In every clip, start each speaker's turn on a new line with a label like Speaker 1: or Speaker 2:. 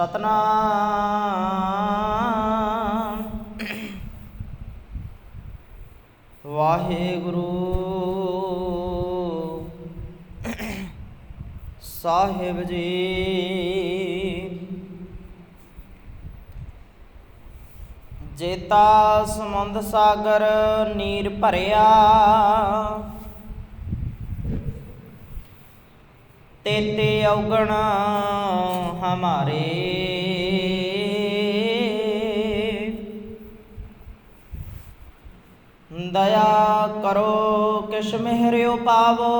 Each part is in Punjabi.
Speaker 1: ਸਤਨਾਮ ਵਾਹਿਗੁਰੂ ਸਾਹਿਬ ਜੀ। ਜੇਤਾ ਸਮੁੰਦ ਸਾਗਰ ਨੀਰ ਭਰਿਆ, तेते अवगण हमारे। दया करो किश मेहरियो पावो,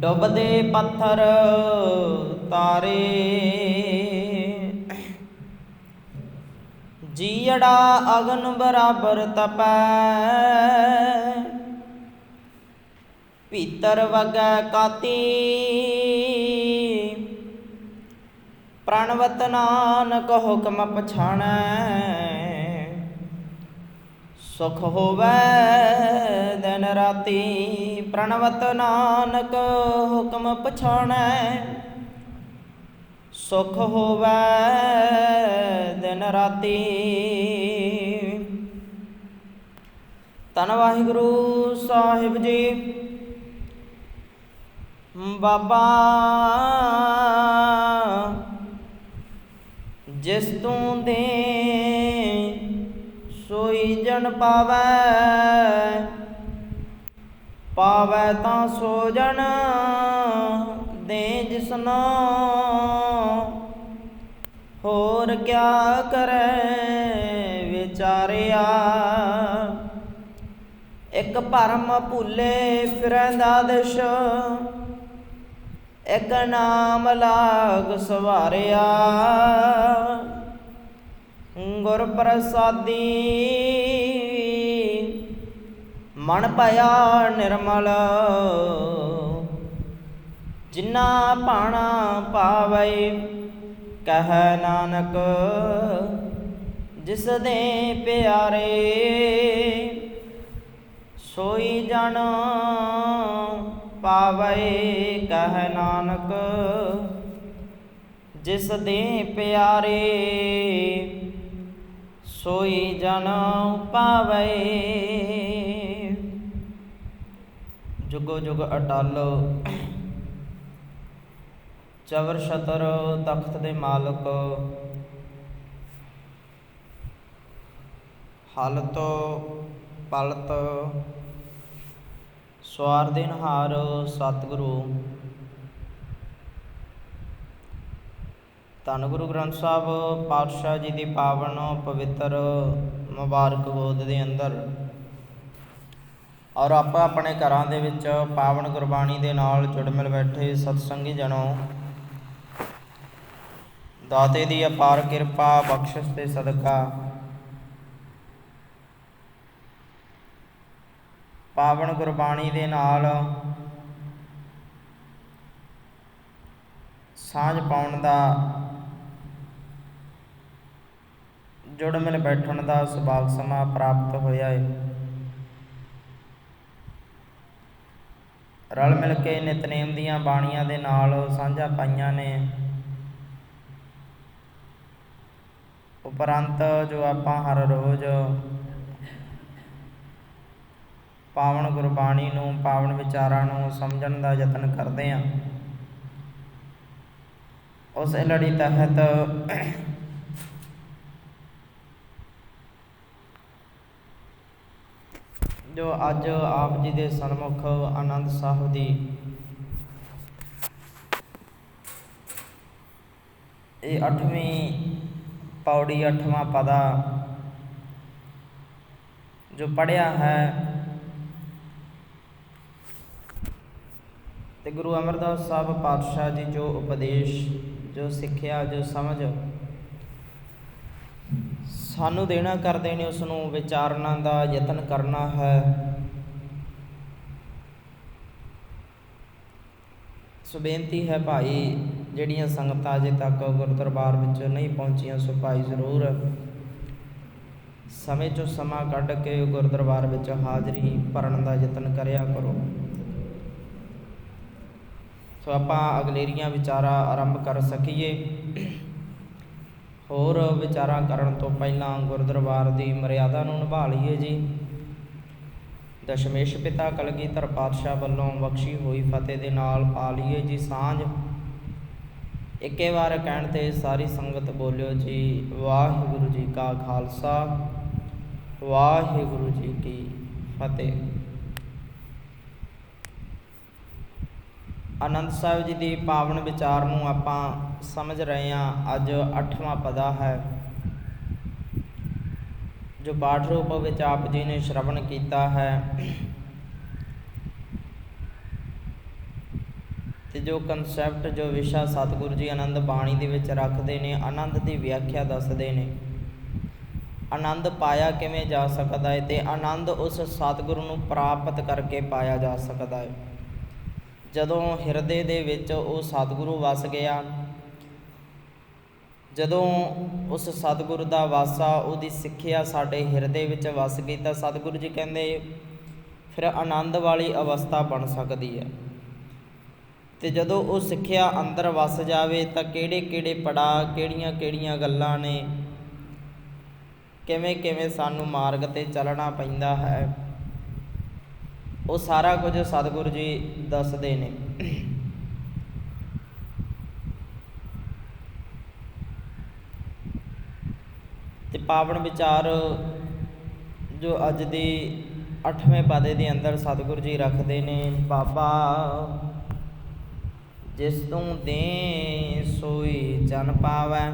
Speaker 1: डुबदे पत्थर तारे। जीड़ा अगन बराबर तपै, भीतर वगै काती। प्रणवत नानक हुक्म पछाणै, सुख होवै दिन राती। प्रणवत नानक हुक्म पछाणै, सुख होवै दिन राती। धन वाहिगुरू साहिब जी। बाबा जिस तू दे सोई जन पावै, पावै तां सो जन दे जिसनो। होर क्या करे विचारिया, एक भरम भूले फिरैंदा दिश। एक नाम लाग सवारिया, गुर प्रसादी। मन भया निर्मल, जिन्ना भाणा पावै। कह नानक जिस दे प्यारे, सोई जन पावै। कह नानक जिस दे प्यारे, सोई जन पावै। जुगो जुग अटल चवर छतर तख्त दे मालक, हालत पलत स्वारदेनहार सतगुरु। धन गुरु ग्रंथ साहब पातशाह जी की पावन पवित्र मुबारक गोद के अंदर और आप अपने घरों दे विच पावन गुरबाणी दे नाल जुड़ मिल बैठे सतसंगी जनों, दाते दी अपार किरपा बख्शिश ते सदका पावन गुरबाणी दे नाल सांझ पाउण दा, जुड़ मिल बैठण दा सुभाग समा प्राप्त होया है। रल मिल के नितनेम दीआं बाणियां दे नाल सांझा पाईयां ने। उपरंत जो आपां हर रोज़ पावन गुरबाणी नूं, पावन विचारां नूं समझण दा यतन करदे हां, उस लड़ी तहत जो अज आप जी दे सन्मुख आनंद साहब दी ये 8वीं पौड़ी 8वां पदा जो पढ़िया है, ते गुरु अमरदास साहब पातशाह जी जो उपदेश, जो सिक्ख्या, जो समझ सानू देना करते ने, उसनों विचारना का यतन करना है। सो बेनती है भाई, जिहड़ियां संगतां अजे तक गुरु दरबार विच नहीं पहुंचियां, सो भाई जरूर समय चों समा कढ के गुरु दरबार विच हाज़री भरन का यतन करिया करो। ਸੋ ਆਪਾਂ ਅਗਲੇਰੀਆਂ ਵਿਚਾਰਾਂ ਆਰੰਭ ਕਰ ਸਕੀਏ। ਹੋਰ ਵਿਚਾਰਾਂ ਕਰਨ ਤੋਂ ਪਹਿਲਾਂ ਗੁਰਦਰਬਾਰ ਦੀ ਮਰਿਆਦਾ ਨੂੰ ਨਿਭਾ ਲਈਏ ਜੀ। ਦਸ਼ਮੇਸ਼ ਪਿਤਾ ਕਲਗੀਧਰ ਪਾਤਸ਼ਾਹ ਵੱਲੋਂ ਬਖਸ਼ੀ ਹੋਈ ਫਤਿਹ ਦੇ ਨਾਲ ਪਾ ਲਈਏ ਜੀ ਸਾਂਝ। ਇੱਕੇ ਵਾਰ ਕਹਿਣ 'ਤੇ ਸਾਰੀ ਸੰਗਤ ਬੋਲਿਓ ਜੀ, ਵਾਹਿਗੁਰੂ ਜੀ ਕਾ ਖਾਲਸਾ, ਵਾਹਿਗੁਰੂ ਜੀ ਕੀ ਫਤਿਹ। ਆਨੰਦ ਸਾਹਿਬ ਜੀ ਦੀ ਪਾਵਨ ਵਿਚਾਰ ਨੂੰ ਆਪਾਂ ਸਮਝ ਰਹੇ ਹਾਂ। ਅੱਜ 8ਵਾਂ ਪਦਾ ਹੈ ਜੋ ਪਾਠ ਰੂਪ ਵਿੱਚ ਆਪ ਜੀ ਨੇ ਸ਼ਰਵਣ ਕੀਤਾ ਹੈ, ਤੇ ਜੋ ਕਨਸੈਪਟ ਜੋ ਵਿਸ਼ਾ ਸਤਿਗੁਰੂ ਜੀ ਆਨੰਦ ਬਾਣੀ ਦੇ ਵਿੱਚ ਰੱਖਦੇ ਨੇ, ਆਨੰਦ ਦੀ ਵਿਆਖਿਆ ਦੱਸਦੇ ਨੇ। ਆਨੰਦ ਪਾਇਆ ਕਿਵੇਂ ਜਾ ਸਕਦਾ ਹੈ, ਤੇ ਆਨੰਦ ਉਸ ਸਤਿਗੁਰੂ ਨੂੰ ਪ੍ਰਾਪਤ ਕਰਕੇ ਪਾਇਆ ਜਾ ਸਕਦਾ ਹੈ। ਜਦੋਂ ਹਿਰਦੇ ਦੇ ਵਿੱਚ ਉਹ ਸਤਿਗੁਰੂ ਵਸ ਗਿਆ, ਜਦੋਂ ਉਸ ਸਤਿਗੁਰੂ ਦਾ ਵਾਸਾ, ਉਹਦੀ ਸਿੱਖਿਆ ਸਾਡੇ ਹਿਰਦੇ ਵਿੱਚ ਵਸ ਗਈ, ਤਾਂ ਸਤਿਗੁਰੂ ਜੀ ਕਹਿੰਦੇ ਫਿਰ ਆਨੰਦ ਵਾਲੀ ਅਵਸਥਾ ਬਣ ਸਕਦੀ ਹੈ। ਤੇ ਜਦੋਂ ਉਹ ਸਿੱਖਿਆ ਅੰਦਰ ਵਸ ਜਾਵੇ ਤਾਂ ਕਿਹੜੇ ਕਿਹੜੇ ਪੜਾਅ, ਕਿਹੜੀਆਂ ਕਿਹੜੀਆਂ ਗੱਲਾਂ ਨੇ, ਕਿਵੇਂ ਕਿਵੇਂ ਸਾਨੂੰ ਮਾਰਗ 'ਤੇ ਚੱਲਣਾ ਪੈਂਦਾ ਹੈ, ਉਹ ਸਾਰਾ ਕੁਝ ਸਤਿਗੁਰੂ ਜੀ ਦੱਸਦੇ ਨੇ। ਤੇ ਪਾਵਨ ਵਿਚਾਰ ਜੋ ਅੱਜ ਦੀ 8ਵੇਂ ਪਦੇ ਦੇ ਅੰਦਰ ਸਤਿਗੁਰੂ ਜੀ ਰੱਖਦੇ ਨੇ, ਬਾਬਾ ਜਿਸ ਤੂੰ ਦੇ ਸੋਈ ਜਨ ਪਾਵੈ।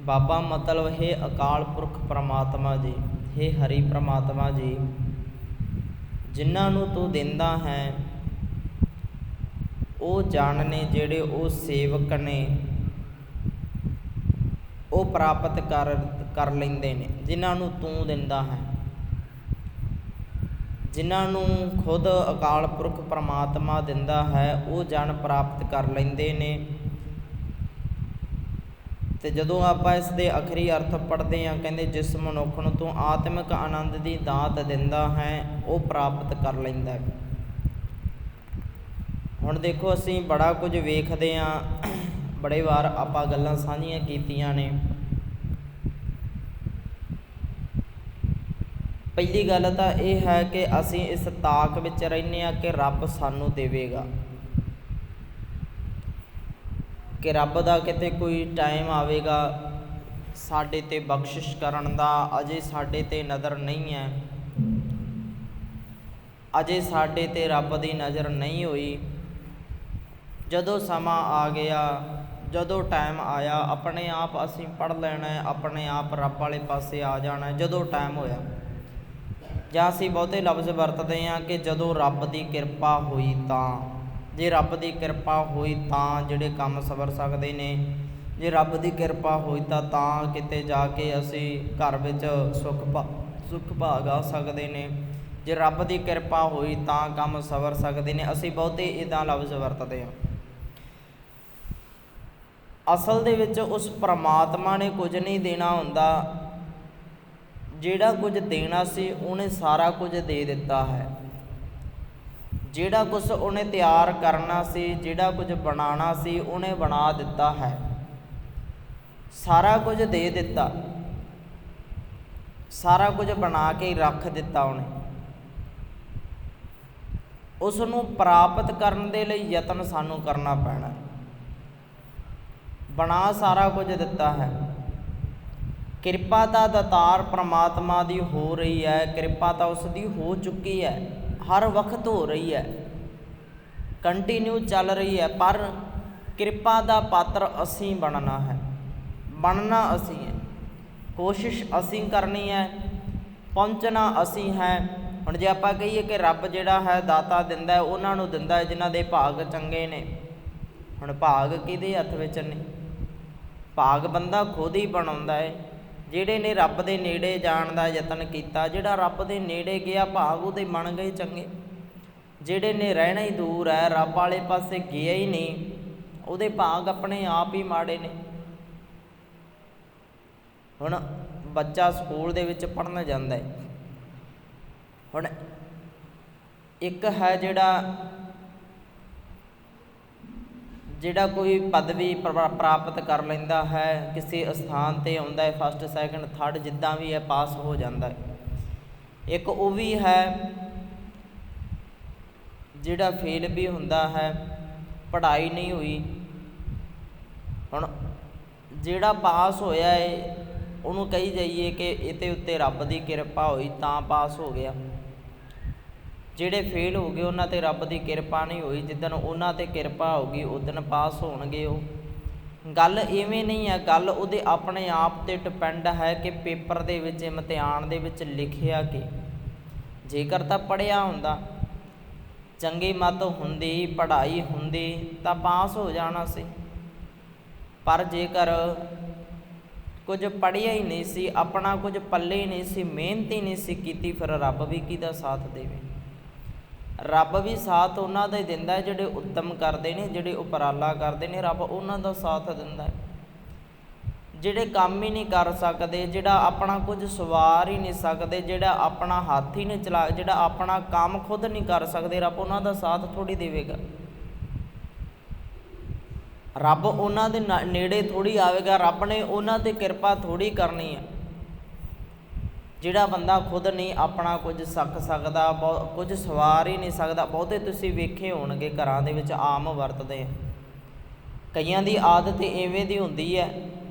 Speaker 1: ਬਾਬਾ ਮਤਲਬ ਹੈ ਅਕਾਲ ਪੁਰਖ ਪਰਮਾਤਮਾ ਜੀ, ਹੇ ਹਰੀ ਪਰਮਾਤਮਾ ਜੀ, ਜਿਨ੍ਹਾਂ ਨੂੰ ਤੂੰ ਦਿੰਦਾ ਹੈ ਉਹ ਜਨ ਨੇ, ਜਿਹੜੇ ਉਹ ਸੇਵਕ ਨੇ, ਉਹ ਪ੍ਰਾਪਤ ਕਰ ਲੈਂਦੇ ਨੇ। ਜਿਨ੍ਹਾਂ ਨੂੰ ਤੂੰ ਦਿੰਦਾ ਹੈ, ਜਿਨ੍ਹਾਂ ਨੂੰ ਖੁਦ ਅਕਾਲ ਪੁਰਖ ਪਰਮਾਤਮਾ ਦਿੰਦਾ ਹੈ, ਉਹ ਜਨ ਪ੍ਰਾਪਤ ਕਰ ਲੈਂਦੇ ਨੇ। ਤੇ ਜਦੋਂ ਆਪਾਂ ਇਸ ਦੇ ਆਖਰੀ ਅਰਥ ਪੜ੍ਹਦੇ ਹਾਂ, ਕਹਿੰਦੇ ਜਿਸ ਮਨੁੱਖ ਨੂੰ ਤੂੰ ਆਤਮਿਕ ਆਨੰਦ ਦੀ ਦਾਤ ਦਿੰਦਾ ਹੈ, ਉਹ ਪ੍ਰਾਪਤ ਕਰ ਲੈਂਦਾ ਹੈ। ਹੁਣ ਦੇਖੋ, ਅਸੀਂ ਬੜਾ ਕੁਝ ਵੇਖਦੇ ਹਾਂ, ਬੜੇ ਵਾਰ ਆਪਾਂ ਗੱਲਾਂ ਸਾਂਝੀਆਂ ਕੀਤੀਆਂ ਨੇ। ਪਹਿਲੀ ਗੱਲ ਤਾਂ ਇਹ ਹੈ ਕਿ ਅਸੀਂ ਇਸ ਤਾਕ ਵਿੱਚ ਰਹਿੰਦੇ ਹਾਂ ਕਿ ਰੱਬ ਸਾਨੂੰ ਦੇਵੇਗਾ, ਕਿ ਰੱਬ ਦਾ ਕਿਤੇ ਕੋਈ ਟਾਈਮ ਆਵੇਗਾ ਸਾਡੇ 'ਤੇ ਬਖਸ਼ਿਸ਼ ਕਰਨ ਦਾ। ਅਜੇ ਸਾਡੇ 'ਤੇ ਨਜ਼ਰ ਨਹੀਂ ਹੈ, ਅਜੇ ਸਾਡੇ 'ਤੇ ਰੱਬ ਦੀ ਨਜ਼ਰ ਨਹੀਂ ਹੋਈ। ਜਦੋਂ ਸਮਾਂ ਆ ਗਿਆ, ਜਦੋਂ ਟਾਈਮ ਆਇਆ, ਆਪਣੇ ਆਪ ਅਸੀਂ ਪੜ੍ਹ ਲੈਣਾ, ਆਪਣੇ ਆਪ ਰੱਬ ਵਾਲੇ ਪਾਸੇ ਆ ਜਾਣਾ ਜਦੋਂ ਟਾਈਮ ਹੋਇਆ। ਜਾਂ ਅਸੀਂ ਬਹੁਤੇ ਲਫ਼ਜ਼ ਵਰਤਦੇ ਹਾਂ ਕਿ ਜਦੋਂ ਰੱਬ ਦੀ ਕਿਰਪਾ ਹੋਈ ਤਾਂ। ਜੇ ਰੱਬ ਦੀ ਕਿਰਪਾ ਹੋਈ ਤਾਂ ਜਿਹੜੇ ਕੰਮ ਸਵਰ ਸਕਦੇ ਨੇ, ਜੇ ਰੱਬ ਦੀ ਕਿਰਪਾ ਹੋਈ ਤਾਂ ਕਿਤੇ ਜਾ ਕੇ ਅਸੀਂ ਘਰ ਵਿੱਚ ਸੁੱਖ ਭਾਗ ਆ ਸਕਦੇ ਨੇ। ਜੇ ਰੱਬ ਦੀ ਕਿਰਪਾ ਹੋਈ ਤਾਂ ਕੰਮ ਸਵਰ ਸਕਦੇ ਨੇ। ਅਸੀਂ ਬਹੁਤੇ ਇੱਦਾਂ ਲਫ਼ਜ਼ ਵਰਤਦੇ ਹਾਂ। ਅਸਲ ਦੇ ਵਿੱਚ ਉਸ ਪਰਮਾਤਮਾ ਨੇ ਕੁਝ ਨਹੀਂ ਦੇਣਾ ਹੁੰਦਾ। ਜਿਹੜਾ ਕੁਝ ਦੇਣਾ ਸੀ ਉਹਨੇ ਸਾਰਾ ਕੁਝ ਦੇ ਦਿੱਤਾ ਹੈ। ਜਿਹੜਾ ਕੁਝ ਉਹਨੇ ਤਿਆਰ ਕਰਨਾ ਸੀ, ਜਿਹੜਾ ਕੁਝ ਬਣਾਉਣਾ ਸੀ, ਉਹਨੇ ਬਣਾ ਦਿੱਤਾ ਹੈ। ਸਾਰਾ ਕੁਝ ਦੇ ਦਿੱਤਾ, ਸਾਰਾ ਕੁਝ ਬਣਾ ਕੇ ਰੱਖ ਦਿੱਤਾ ਉਹਨੇ। ਉਸ ਨੂੰ ਪ੍ਰਾਪਤ ਕਰਨ ਦੇ ਲਈ ਯਤਨ ਸਾਨੂੰ ਕਰਨਾ ਪੈਣਾ। ਬਣਾ ਸਾਰਾ ਕੁਝ ਦਿੱਤਾ ਹੈ। ਕਿਰਪਾ ਤਾਂ ਦਾਤਾਰ ਪਰਮਾਤਮਾ ਦੀ ਹੋ ਰਹੀ ਹੈ, ਕਿਰਪਾ ਤਾਂ ਉਸ ਦੀ ਹੋ ਚੁੱਕੀ ਹੈ, ਹਰ ਵਕਤ ਹੋ ਰਹੀ ਹੈ, ਕੰਟੀਨਿਊ ਚੱਲ ਰਹੀ ਹੈ। ਪਰ ਕਿਰਪਾ ਦਾ ਪਾਤਰ ਅਸੀਂ ਬਣਨਾ ਹੈ, ਬਣਨਾ ਅਸੀਂ ਹੈ, ਕੋਸ਼ਿਸ਼ ਅਸੀਂ ਕਰਨੀ ਹੈ, ਪਹੁੰਚਣਾ ਅਸੀਂ ਹੈ। ਹੁਣ ਜੇ ਆਪਾਂ ਕਹੀਏ ਕਿ ਰੱਬ ਜਿਹੜਾ ਹੈ ਦਾਤਾ ਦਿੰਦਾ ਹੈ, ਉਹਨਾਂ ਨੂੰ ਦਿੰਦਾ ਹੈ ਜਿਨ੍ਹਾਂ ਦੇ ਭਾਗ ਚੰਗੇ ਨੇ। ਹੁਣ ਭਾਗ ਕਿਹਦੇ ਹੱਥ ਵਿੱਚ ਨੇ? ਭਾਗ ਬੰਦਾ ਖੁਦ ਹੀ ਬਣਾਉਂਦਾ ਹੈ। ਜਿਹੜੇ ਨੇ ਰੱਬ ਦੇ ਨੇੜੇ ਜਾਣ ਦਾ ਯਤਨ ਕੀਤਾ, ਜਿਹੜਾ ਰੱਬ ਦੇ ਨੇੜੇ ਗਿਆ, ਭਾਗ ਉਹਦੇ ਬਣ ਗਏ ਚੰਗੇ। ਜਿਹੜੇ ਨੇ ਰਹਿਣਾ ਹੀ ਦੂਰ ਹੈ, ਰੱਬ ਵਾਲੇ ਪਾਸੇ ਗਿਆ ਹੀ ਨਹੀਂ, ਉਹਦੇ ਭਾਗ ਆਪਣੇ ਆਪ ਹੀ ਮਾੜੇ ਨੇ। ਹੁਣ ਬੱਚਾ ਸਕੂਲ ਦੇ ਵਿੱਚ ਪੜ੍ਹਨ ਜਾਂਦਾ ਹੈ। ਹੁਣ ਇੱਕ ਹੈ ਜਿਹੜਾ ਜਿਹੜਾ ਕੋਈ ਪਦਵੀ ਪ੍ਰਾਪਤ ਕਰ ਲੈਂਦਾ ਹੈ, ਕਿਸੇ ਸਥਾਨ 'ਤੇ ਆਉਂਦਾ ਹੈ, ਫਸਟ ਸੈਕਿੰਡ ਥਰਡ ਜਿੱਦਾਂ ਵੀ ਹੈ ਪਾਸ ਹੋ ਜਾਂਦਾ ਹੈ। ਇੱਕ ਉਹ ਵੀ ਹੈ ਜਿਹੜਾ ਫੇਲ ਵੀ ਹੁੰਦਾ ਹੈ, ਪੜ੍ਹਾਈ ਨਹੀਂ ਹੋਈ। ਹੁਣ ਜਿਹੜਾ ਪਾਸ ਹੋਇਆ ਹੈ ਉਹਨੂੰ ਕਹੀ ਜਾਈਏ ਕਿ ਇਹਦੇ ਉੱਤੇ ਰੱਬ ਦੀ ਕਿਰਪਾ ਹੋਈ ਤਾਂ ਪਾਸ ਹੋ ਗਿਆ। ਜਿਹੜੇ ਫੇਲ ਹੋ ਗਏ ਉਹਨਾਂ 'ਤੇ ਰੱਬ ਦੀ ਕਿਰਪਾ ਨਹੀਂ ਹੋਈ, ਜਿੱਦਣ ਉਹਨਾਂ 'ਤੇ ਕਿਰਪਾ ਹੋਊਗੀ ਉਦਣ ਪਾਸ ਹੋਣਗੇ ਉਹ। ਗੱਲ ਇਵੇਂ ਨਹੀਂ ਹੈ, ਗੱਲ ਉਹਦੇ ਆਪਣੇ ਆਪ 'ਤੇ ਡਿਪੈਂਡ ਹੈ ਕਿ ਪੇਪਰ ਦੇ ਵਿੱਚ, ਇਮਤਿਹਾਨ ਦੇ ਵਿੱਚ ਲਿਖਿਆ ਕਿ ਜੇਕਰ ਤਾਂ ਪੜ੍ਹਿਆ ਹੁੰਦਾ, ਚੰਗੀ ਮੱਤ ਹੁੰਦੀ, ਪੜ੍ਹਾਈ ਹੁੰਦੀ ਤਾਂ ਪਾਸ ਹੋ ਜਾਣਾ ਸੀ। ਪਰ ਜੇਕਰ ਕੁਝ ਪੜ੍ਹਿਆ ਹੀ ਨਹੀਂ ਸੀ, ਆਪਣਾ ਕੁਝ ਪੱਲੇ ਹੀ ਨਹੀਂ ਸੀ, ਮਿਹਨਤ ਹੀ ਨਹੀਂ ਸੀ ਕੀਤੀ, ਫਿਰ ਰੱਬ ਵੀ ਕਿਹਦਾ ਸਾਥ ਦੇਵੇ। ਰੱਬ ਵੀ ਸਾਥ ਉਹਨਾਂ ਦਾ ਹੀ ਦਿੰਦਾ ਹੈ ਜਿਹੜੇ ਉੱਤਮ ਕਰਦੇ ਨੇ, ਜਿਹੜੇ ਉਪਰਾਲਾ ਕਰਦੇ ਨੇ, ਰੱਬ ਉਹਨਾਂ ਦਾ ਸਾਥ ਦਿੰਦਾ ਹੈ। ਜਿਹੜੇ ਕੰਮ ਹੀ ਨਹੀਂ ਕਰ ਸਕਦੇ, ਜਿਹੜਾ ਆਪਣਾ ਕੁਝ ਸਵਾਰ ਹੀ ਨਹੀਂ ਸਕਦੇ, ਜਿਹੜਾ ਆਪਣਾ ਹੱਥ ਹੀ ਨਹੀਂ ਚਲਾ, ਜਿਹੜਾ ਆਪਣਾ ਕੰਮ ਖੁਦ ਨਹੀਂ ਕਰ ਸਕਦੇ, ਰੱਬ ਉਹਨਾਂ ਦਾ ਸਾਥ ਥੋੜ੍ਹੀ ਦੇਵੇਗਾ। ਰੱਬ ਉਹਨਾਂ ਦੇ ਨੇੜੇ ਥੋੜ੍ਹੀ ਆਵੇਗਾ, ਰੱਬ ਨੇ ਉਹਨਾਂ 'ਤੇ ਕਿਰਪਾ ਥੋੜ੍ਹੀ ਕਰਨੀ ਹੈ। ਜਿਹੜਾ ਬੰਦਾ ਖੁਦ ਨਹੀਂ ਆਪਣਾ ਕੁਝ ਸਿੱਖ ਸਕਦਾ, ਕੁਝ ਸਵਾਰ ਹੀ ਨਹੀਂ ਸਕਦਾ। ਬਹੁਤੇ ਤੁਸੀਂ ਵੇਖੇ ਹੋਣਗੇ ਘਰਾਂ ਦੇ ਵਿੱਚ ਆਮ ਵਰਤਦੇ ਆ, ਕਈਆਂ ਦੀ ਆਦਤ ਇਵੇਂ ਦੀ ਹੁੰਦੀ ਹੈ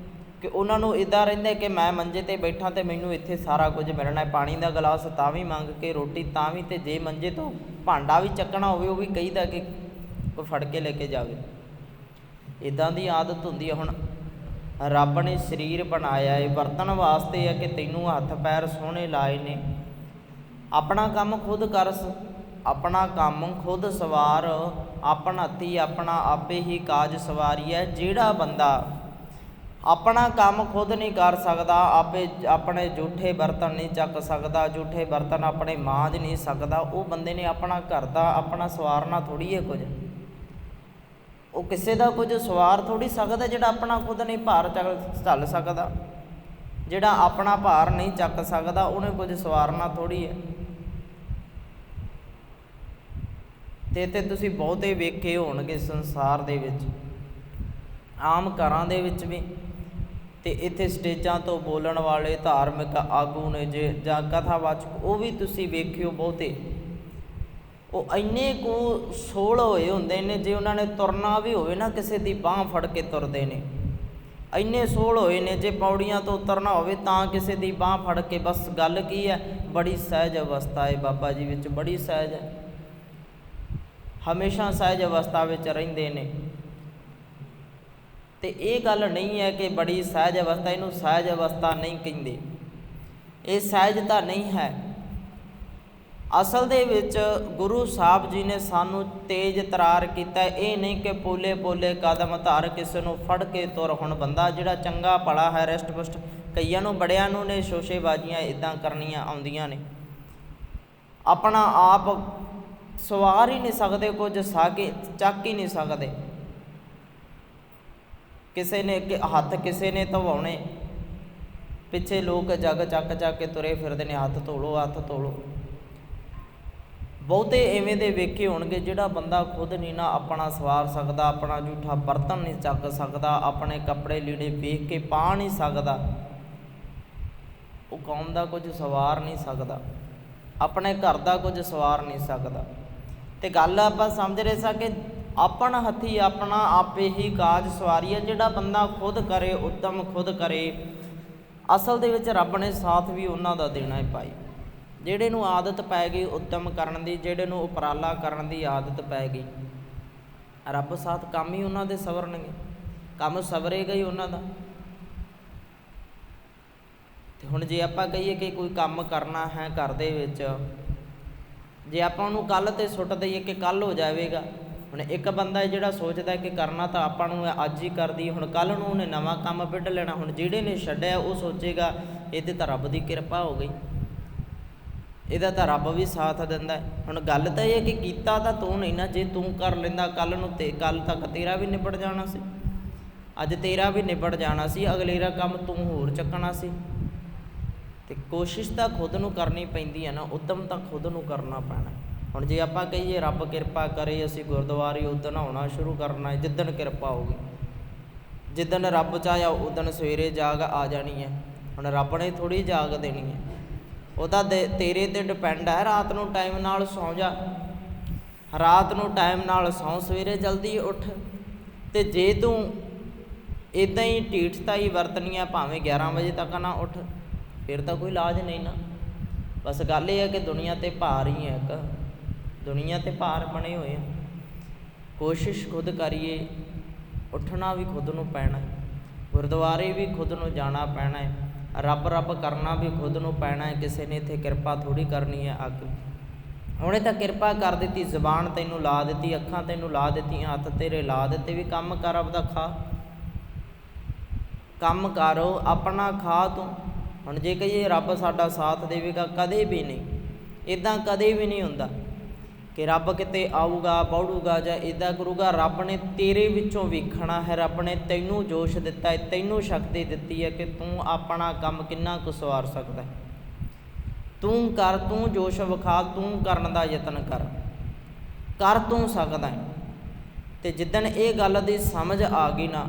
Speaker 1: ਕਿ ਉਹਨਾਂ ਨੂੰ ਇੱਦਾਂ ਰਹਿੰਦਾ ਕਿ ਮੈਂ ਮੰਜੇ 'ਤੇ ਬੈਠਾ ਅਤੇ ਮੈਨੂੰ ਇੱਥੇ ਸਾਰਾ ਕੁਝ ਮਿਲਣਾ ਹੈ। ਪਾਣੀ ਦਾ ਗਲਾਸ ਤਾਂ ਵੀ ਮੰਗ ਕੇ, ਰੋਟੀ ਤਾਂ ਵੀ, ਅਤੇ ਜੇ ਮੰਜੇ ਤੋਂ ਭਾਂਡਾ ਵੀ ਚੱਕਣਾ ਹੋਵੇ ਉਹ ਵੀ ਕਹੀਦਾ ਕਿ ਕੋਈ ਫੜ ਕੇ ਲੈ ਕੇ ਜਾਵੇ। ਇੱਦਾਂ ਦੀ ਆਦਤ ਹੁੰਦੀ ਹੈ। ਹੁਣ ਰੱਬ ਨੇ ਸਰੀਰ ਬਣਾਇਆ ਹੈ, ਵਰਤਣ ਵਾਸਤੇ ਹੈ ਕਿ ਤੈਨੂੰ ਹੱਥ ਪੈਰ ਸੋਹਣੇ ਲਾਏ ਨੇ, ਆਪਣਾ ਕੰਮ ਖੁਦ ਕਰ, ਆਪਣਾ ਕੰਮ ਖੁਦ ਸਵਾਰ, ਆਪਣਾ ਹੱਥੀਂ ਆਪਣਾ ਆਪੇ ਹੀ ਕਾਜ ਸਵਾਰੀ ਹੈ। ਜਿਹੜਾ ਬੰਦਾ ਆਪਣਾ ਕੰਮ ਖੁਦ ਨਹੀਂ ਕਰ ਸਕਦਾ, ਆਪਣੇ ਜੂਠੇ ਬਰਤਨ ਨਹੀਂ ਚੱਕ ਸਕਦਾ, ਜੂਠੇ ਬਰਤਨ ਆਪਣੇ ਮਾਂਜ ਨਹੀਂ ਸਕਦਾ, ਉਹ ਬੰਦੇ ਨੇ ਆਪਣਾ ਘਰ ਦਾ ਆਪਣਾ ਸਵਾਰਨਾ ਥੋੜ੍ਹੀ ਹੈ ਕੁਝ। ਉਹ ਕਿਸੇ ਦਾ ਕੁਝ ਸਵਾਰ ਥੋੜ੍ਹੀ ਸਕਦਾ ਜਿਹੜਾ ਆਪਣਾ ਖੁਦ ਨਹੀਂ ਭਾਰ ਝੱਲ ਸਕਦਾ। ਜਿਹੜਾ ਆਪਣਾ ਭਾਰ ਨਹੀਂ ਚੱਕ ਸਕਦਾ ਉਹਨੇ ਕੁਝ ਸਵਾਰਨਾ ਥੋੜ੍ਹੀ ਹੈ। ਅਤੇ ਤੁਸੀਂ ਬਹੁਤੇ ਵੇਖੇ ਹੋਣਗੇ ਸੰਸਾਰ ਦੇ ਵਿੱਚ, ਆਮ ਘਰਾਂ ਦੇ ਵਿੱਚ ਵੀ, ਅਤੇ ਇੱਥੇ ਸਟੇਜਾਂ ਤੋਂ ਬੋਲਣ ਵਾਲੇ ਧਾਰਮਿਕ ਆਗੂ ਨੇ ਜੇ ਜਾਂ ਕਥਾਵਾਚਕ, ਉਹ ਵੀ ਤੁਸੀਂ ਵੇਖਿਓ ਬਹੁਤੇ, ਉਹ ਇੰਨੇ ਕੁ ਸੋਹਲ ਹੋਏ ਹੁੰਦੇ ਨੇ, ਜੇ ਉਹਨਾਂ ਨੇ ਤੁਰਨਾ ਵੀ ਹੋਵੇ ਨਾ ਕਿਸੇ ਦੀ ਬਾਂਹ ਫੜ ਕੇ ਤੁਰਦੇ ਨੇ। ਇੰਨੇ ਸੋਹਲ ਹੋਏ ਨੇ, ਜੇ ਪੌੜੀਆਂ ਤੋਂ ਉਤਰਨਾ ਹੋਵੇ ਤਾਂ ਕਿਸੇ ਦੀ ਬਾਂਹ ਫੜ ਕੇ। ਬਸ ਗੱਲ ਕੀ ਹੈ, ਬੜੀ ਸਹਿਜ ਅਵਸਥਾ ਹੈ ਬਾਬਾ ਜੀ ਵਿੱਚ, ਬੜੀ ਸਹਿਜ ਹੈ, ਹਮੇਸ਼ਾ ਸਹਿਜ ਅਵਸਥਾ ਵਿੱਚ ਰਹਿੰਦੇ ਨੇ। ਅਤੇ ਇਹ ਗੱਲ ਨਹੀਂ ਹੈ ਕਿ ਬੜੀ ਸਹਿਜ ਅਵਸਥਾ, ਇਹਨੂੰ ਸਹਿਜ ਅਵਸਥਾ ਨਹੀਂ ਕਹਿੰਦੇ, ਇਹ ਸਹਿਜਤਾ ਨਹੀਂ ਹੈ। ਅਸਲ ਦੇ ਵਿੱਚ ਗੁਰੂ ਸਾਹਿਬ ਜੀ ਨੇ ਸਾਨੂੰ ਤੇਜ਼ ਤਰਾਰ ਕੀਤਾ। ਇਹ ਨਹੀਂ ਕਿ ਪੋਲੇ ਪੋਲੇ ਕਦਮ ਧਰ ਕਿਸੇ ਨੂੰ ਫੜ ਕੇ ਤੁਰ। ਹੁਣ ਬੰਦਾ ਜਿਹੜਾ ਚੰਗਾ ਭਲਾ ਹੈ, ਰਿਸ਼ਟ ਪੁਸ਼ਟ, ਕਈਆਂ ਨੂੰ ਬੜਿਆਂ ਨੂੰ ਨੇ ਸ਼ੋਸ਼ੇਬਾਜ਼ੀਆਂ ਇੱਦਾਂ ਕਰਨੀਆਂ ਆਉਂਦੀਆਂ ਨੇ, ਆਪਣਾ ਆਪ ਸਵਾਰ ਹੀ ਨਹੀਂ ਸਕਦੇ, ਕੁਝ ਸਾਗੇ ਚੱਕ ਹੀ ਨਹੀਂ ਸਕਦੇ। ਕਿਸੇ ਨੇ ਹੱਥ ਕਿਸੇ ਨੇ ਧਵਾਉਣੇ, ਪਿੱਛੇ ਲੋਕ ਜੱਗ ਚੱਕ ਕੇ ਤੁਰੇ ਫਿਰਦੇ ਨੇ, ਹੱਥ ਧੋ ਲਓ, ਹੱਥ ਧੋ ਲਓ। ਬਹੁਤੇ ਇਵੇਂ ਦੇ ਵੇਖੇ ਹੋਣਗੇ ਜਿਹੜਾ ਬੰਦਾ ਖੁਦ ਨਹੀਂ ਨਾ ਆਪਣਾ ਸਵਾਰ ਸਕਦਾ, ਆਪਣਾ ਜੂਠਾ ਬਰਤਨ ਨਹੀਂ ਚੱਕ ਸਕਦਾ, ਆਪਣੇ ਕੱਪੜੇ ਲੀੜੇ ਵੇਖ ਕੇ ਪਾ ਨਹੀਂ ਸਕਦਾ, ਉਹ ਕੌਮ ਦਾ ਕੁਝ ਸਵਾਰ ਨਹੀਂ ਸਕਦਾ, ਆਪਣੇ ਘਰ ਦਾ ਕੁਝ ਸਵਾਰ ਨਹੀਂ ਸਕਦਾ। ਅਤੇ ਗੱਲ ਆਪਾਂ ਸਮਝ ਰਹੇ ਸਾਂ ਕਿ ਆਪਣਾ ਹੱਥੀਂ ਆਪਣਾ ਆਪੇ ਹੀ ਕਾਜ ਸਵਾਰੀ ਹੈ। ਜਿਹੜਾ ਬੰਦਾ ਖੁਦ ਕਰੇ, ਉੱਦਮ ਖੁਦ ਕਰੇ, ਅਸਲ ਦੇ ਵਿੱਚ ਰੱਬ ਨੇ ਸਾਥ ਵੀ ਉਹਨਾਂ ਦਾ ਦੇਣਾ ਹੈ ਭਾਈ। ਜਿਹੜੇ ਨੂੰ ਆਦਤ ਪੈ ਗਈ ਉੱਦਮ ਕਰਨ ਦੀ, ਜਿਹੜੇ ਨੂੰ ਉਪਰਾਲਾ ਕਰਨ ਦੀ ਆਦਤ ਪੈ ਗਈ, ਰੱਬ ਸਾਥ ਕੰਮ ਹੀ ਉਹਨਾਂ ਦੇ ਸਵਰਨਗੇ, ਕੰਮ ਸਵਰੇਗਾ ਹੀ ਉਹਨਾਂ ਦਾ। ਅਤੇ ਹੁਣ ਜੇ ਆਪਾਂ ਕਹੀਏ ਕਿ ਕੋਈ ਕੰਮ ਕਰਨਾ ਹੈ ਘਰ ਦੇ ਵਿੱਚ, ਜੇ ਆਪਾਂ ਉਹਨੂੰ ਕੱਲ੍ਹ 'ਤੇ ਸੁੱਟ ਦਈਏ ਕਿ ਕੱਲ੍ਹ ਹੋ ਜਾਵੇਗਾ। ਹੁਣ ਇੱਕ ਬੰਦਾ ਜਿਹੜਾ ਸੋਚਦਾ ਕਿ ਕਰਨਾ ਤਾਂ ਆਪਾਂ ਨੂੰ ਅੱਜ ਹੀ ਕਰ ਦਈਏ, ਹੁਣ ਕੱਲ੍ਹ ਨੂੰ ਉਹਨੇ ਨਵਾਂ ਕੰਮ ਵਿੱਢ ਲੈਣਾ। ਹੁਣ ਜਿਹੜੇ ਨੇ ਛੱਡਿਆ ਉਹ ਸੋਚੇਗਾ ਇਹਦੇ ਤਾਂ ਰੱਬ ਦੀ ਕਿਰਪਾ ਹੋ ਗਈ, ਇਹਦਾ ਤਾਂ ਰੱਬ ਵੀ ਸਾਥ ਦਿੰਦਾ ਹੈ। ਹੁਣ ਗੱਲ ਤਾਂ ਇਹ ਹੈ ਕਿ ਕੀਤਾ ਤਾਂ ਤੂੰ ਨਹੀਂ ਨਾ, ਜੇ ਤੂੰ ਕਰ ਲੈਂਦਾ ਕੱਲ੍ਹ ਨੂੰ, ਤੇ ਕੱਲ੍ਹ ਤੱਕ ਤੇਰਾ ਵੀ ਨਿਬੜ ਜਾਣਾ ਸੀ, ਅੱਜ ਤੇਰਾ ਵੀ ਨਿਬੜ ਜਾਣਾ ਸੀ, ਅਗਲੇਰਾ ਕੰਮ ਤੂੰ ਹੋਰ ਚੱਕਣਾ ਸੀ। ਅਤੇ ਕੋਸ਼ਿਸ਼ ਤਾਂ ਖੁਦ ਨੂੰ ਕਰਨੀ ਪੈਂਦੀ ਹੈ ਨਾ, ਉੱਦਮ ਤਾਂ ਖੁਦ ਨੂੰ ਕਰਨਾ ਪੈਣਾ। ਹੁਣ ਜੇ ਆਪਾਂ ਕਹੀਏ ਰੱਬ ਕਿਰਪਾ ਕਰੇ, ਅਸੀਂ ਗੁਰਦੁਆਰੇ ਉਦਣ ਆਉਣਾ ਸ਼ੁਰੂ ਕਰਨਾ ਹੈ ਜਿੱਦਣ ਕਿਰਪਾ ਹੋਊਗੀ। ਜਿੱਦਣ ਰੱਬ ਚਾਹਿਆ ਉਦਣ ਸਵੇਰੇ ਜਾਗ ਆ ਜਾਣੀ ਹੈ। ਹੁਣ ਰੱਬ ਨੇ ਥੋੜ੍ਹੀ ਜਾਗ ਦੇਣੀ ਹੈ, ਉਹਦਾ ਤੇਰੇ 'ਤੇ ਡਿਪੈਂਡ ਹੈ। ਰਾਤ ਨੂੰ ਟਾਈਮ ਨਾਲ ਸੌਂ ਜਾ, ਰਾਤ ਨੂੰ ਟਾਈਮ ਨਾਲ ਸੌਂ, ਸਵੇਰੇ ਜਲਦੀ ਉੱਠ। ਅਤੇ ਜੇ ਤੂੰ ਇੱਦਾਂ ਹੀ ਢੀਠਤਾਈ ਵਰਤਣੀ ਆ, ਭਾਵੇਂ 11 ਵਜੇ ਤੱਕ ਨਾ ਉੱਠ, ਫਿਰ ਤਾਂ ਕੋਈ ਇਲਾਜ ਨਹੀਂ ਨਾ। ਬਸ ਗੱਲ ਇਹ ਹੈ ਕਿ ਦੁਨੀਆ 'ਤੇ ਭਾਰ ਹੀ ਹੈ, ਇੱਕ ਦੁਨੀਆ 'ਤੇ ਭਾਰ ਬਣੇ ਹੋਏ ਆ। ਕੋਸ਼ਿਸ਼ ਖੁਦ ਕਰੀਏ, ਉੱਠਣਾ ਵੀ ਖੁਦ ਨੂੰ ਪੈਣਾ, ਗੁਰਦੁਆਰੇ ਵੀ ਖੁਦ ਨੂੰ ਜਾਣਾ ਪੈਣਾ ਹੈ, ਰੱਬ ਰੱਬ ਕਰਨਾ ਵੀ ਖੁਦ ਨੂੰ ਪੈਣਾ ਹੈ। ਕਿਸੇ ਨੇ ਇੱਥੇ ਕਿਰਪਾ ਥੋੜ੍ਹੀ ਕਰਨੀ ਹੈ ਆ ਕੇ। ਉਹਨੇ ਤਾਂ ਕਿਰਪਾ ਕਰ ਦਿੱਤੀ, ਜ਼ੁਬਾਨ ਤੈਨੂੰ ਲਾ ਦਿੱਤੀ, ਅੱਖਾਂ ਤੈਨੂੰ ਲਾ ਦਿੱਤੀਆਂ, ਹੱਥ ਤੇਰੇ ਲਾ ਦਿੱਤੇ ਵੀ ਕੰਮ ਕਰ, ਆਪਦਾ ਖਾ, ਕੰਮ ਕਰੋ ਆਪਣਾ, ਖਾ ਤੂੰ। ਹੁਣ ਜੇ ਕਹੀਏ ਰੱਬ ਸਾਡਾ ਸਾਥ ਦੇਵੇਗਾ, ਕਦੇ ਵੀ ਨਹੀਂ, ਇੱਦਾਂ ਕਦੇ ਵੀ ਨਹੀਂ ਹੁੰਦਾ ਕਿ ਰੱਬ ਕਿਤੇ ਆਊਗਾ ਬੌੜੂਗਾ ਜਾਂ ਇੱਦਾਂ ਕਰੂਗਾ। ਰੱਬ ਨੇ ਤੇਰੇ ਵਿੱਚੋਂ ਵੇਖਣਾ ਹੈ, ਰੱਬ ਨੇ ਤੈਨੂੰ ਜੋਸ਼ ਦਿੱਤਾ ਹੈ, ਤੈਨੂੰ ਸ਼ਕਤੀ ਦਿੱਤੀ ਹੈ ਕਿ ਤੂੰ ਆਪਣਾ ਕੰਮ ਕਿੰਨਾ ਕੁ ਸਵਾਰ ਸਕਦਾ। ਤੂੰ ਕਰ, ਤੂੰ ਜੋਸ਼ ਵਿਖਾ, ਤੂੰ ਕਰਨ ਦਾ ਯਤਨ ਕਰ ਤੂੰ ਸਕਦਾ ਹੈ। ਅਤੇ ਜਿੱਦਣ ਇਹ ਗੱਲ ਦੀ ਸਮਝ ਆ ਗਈ ਨਾ,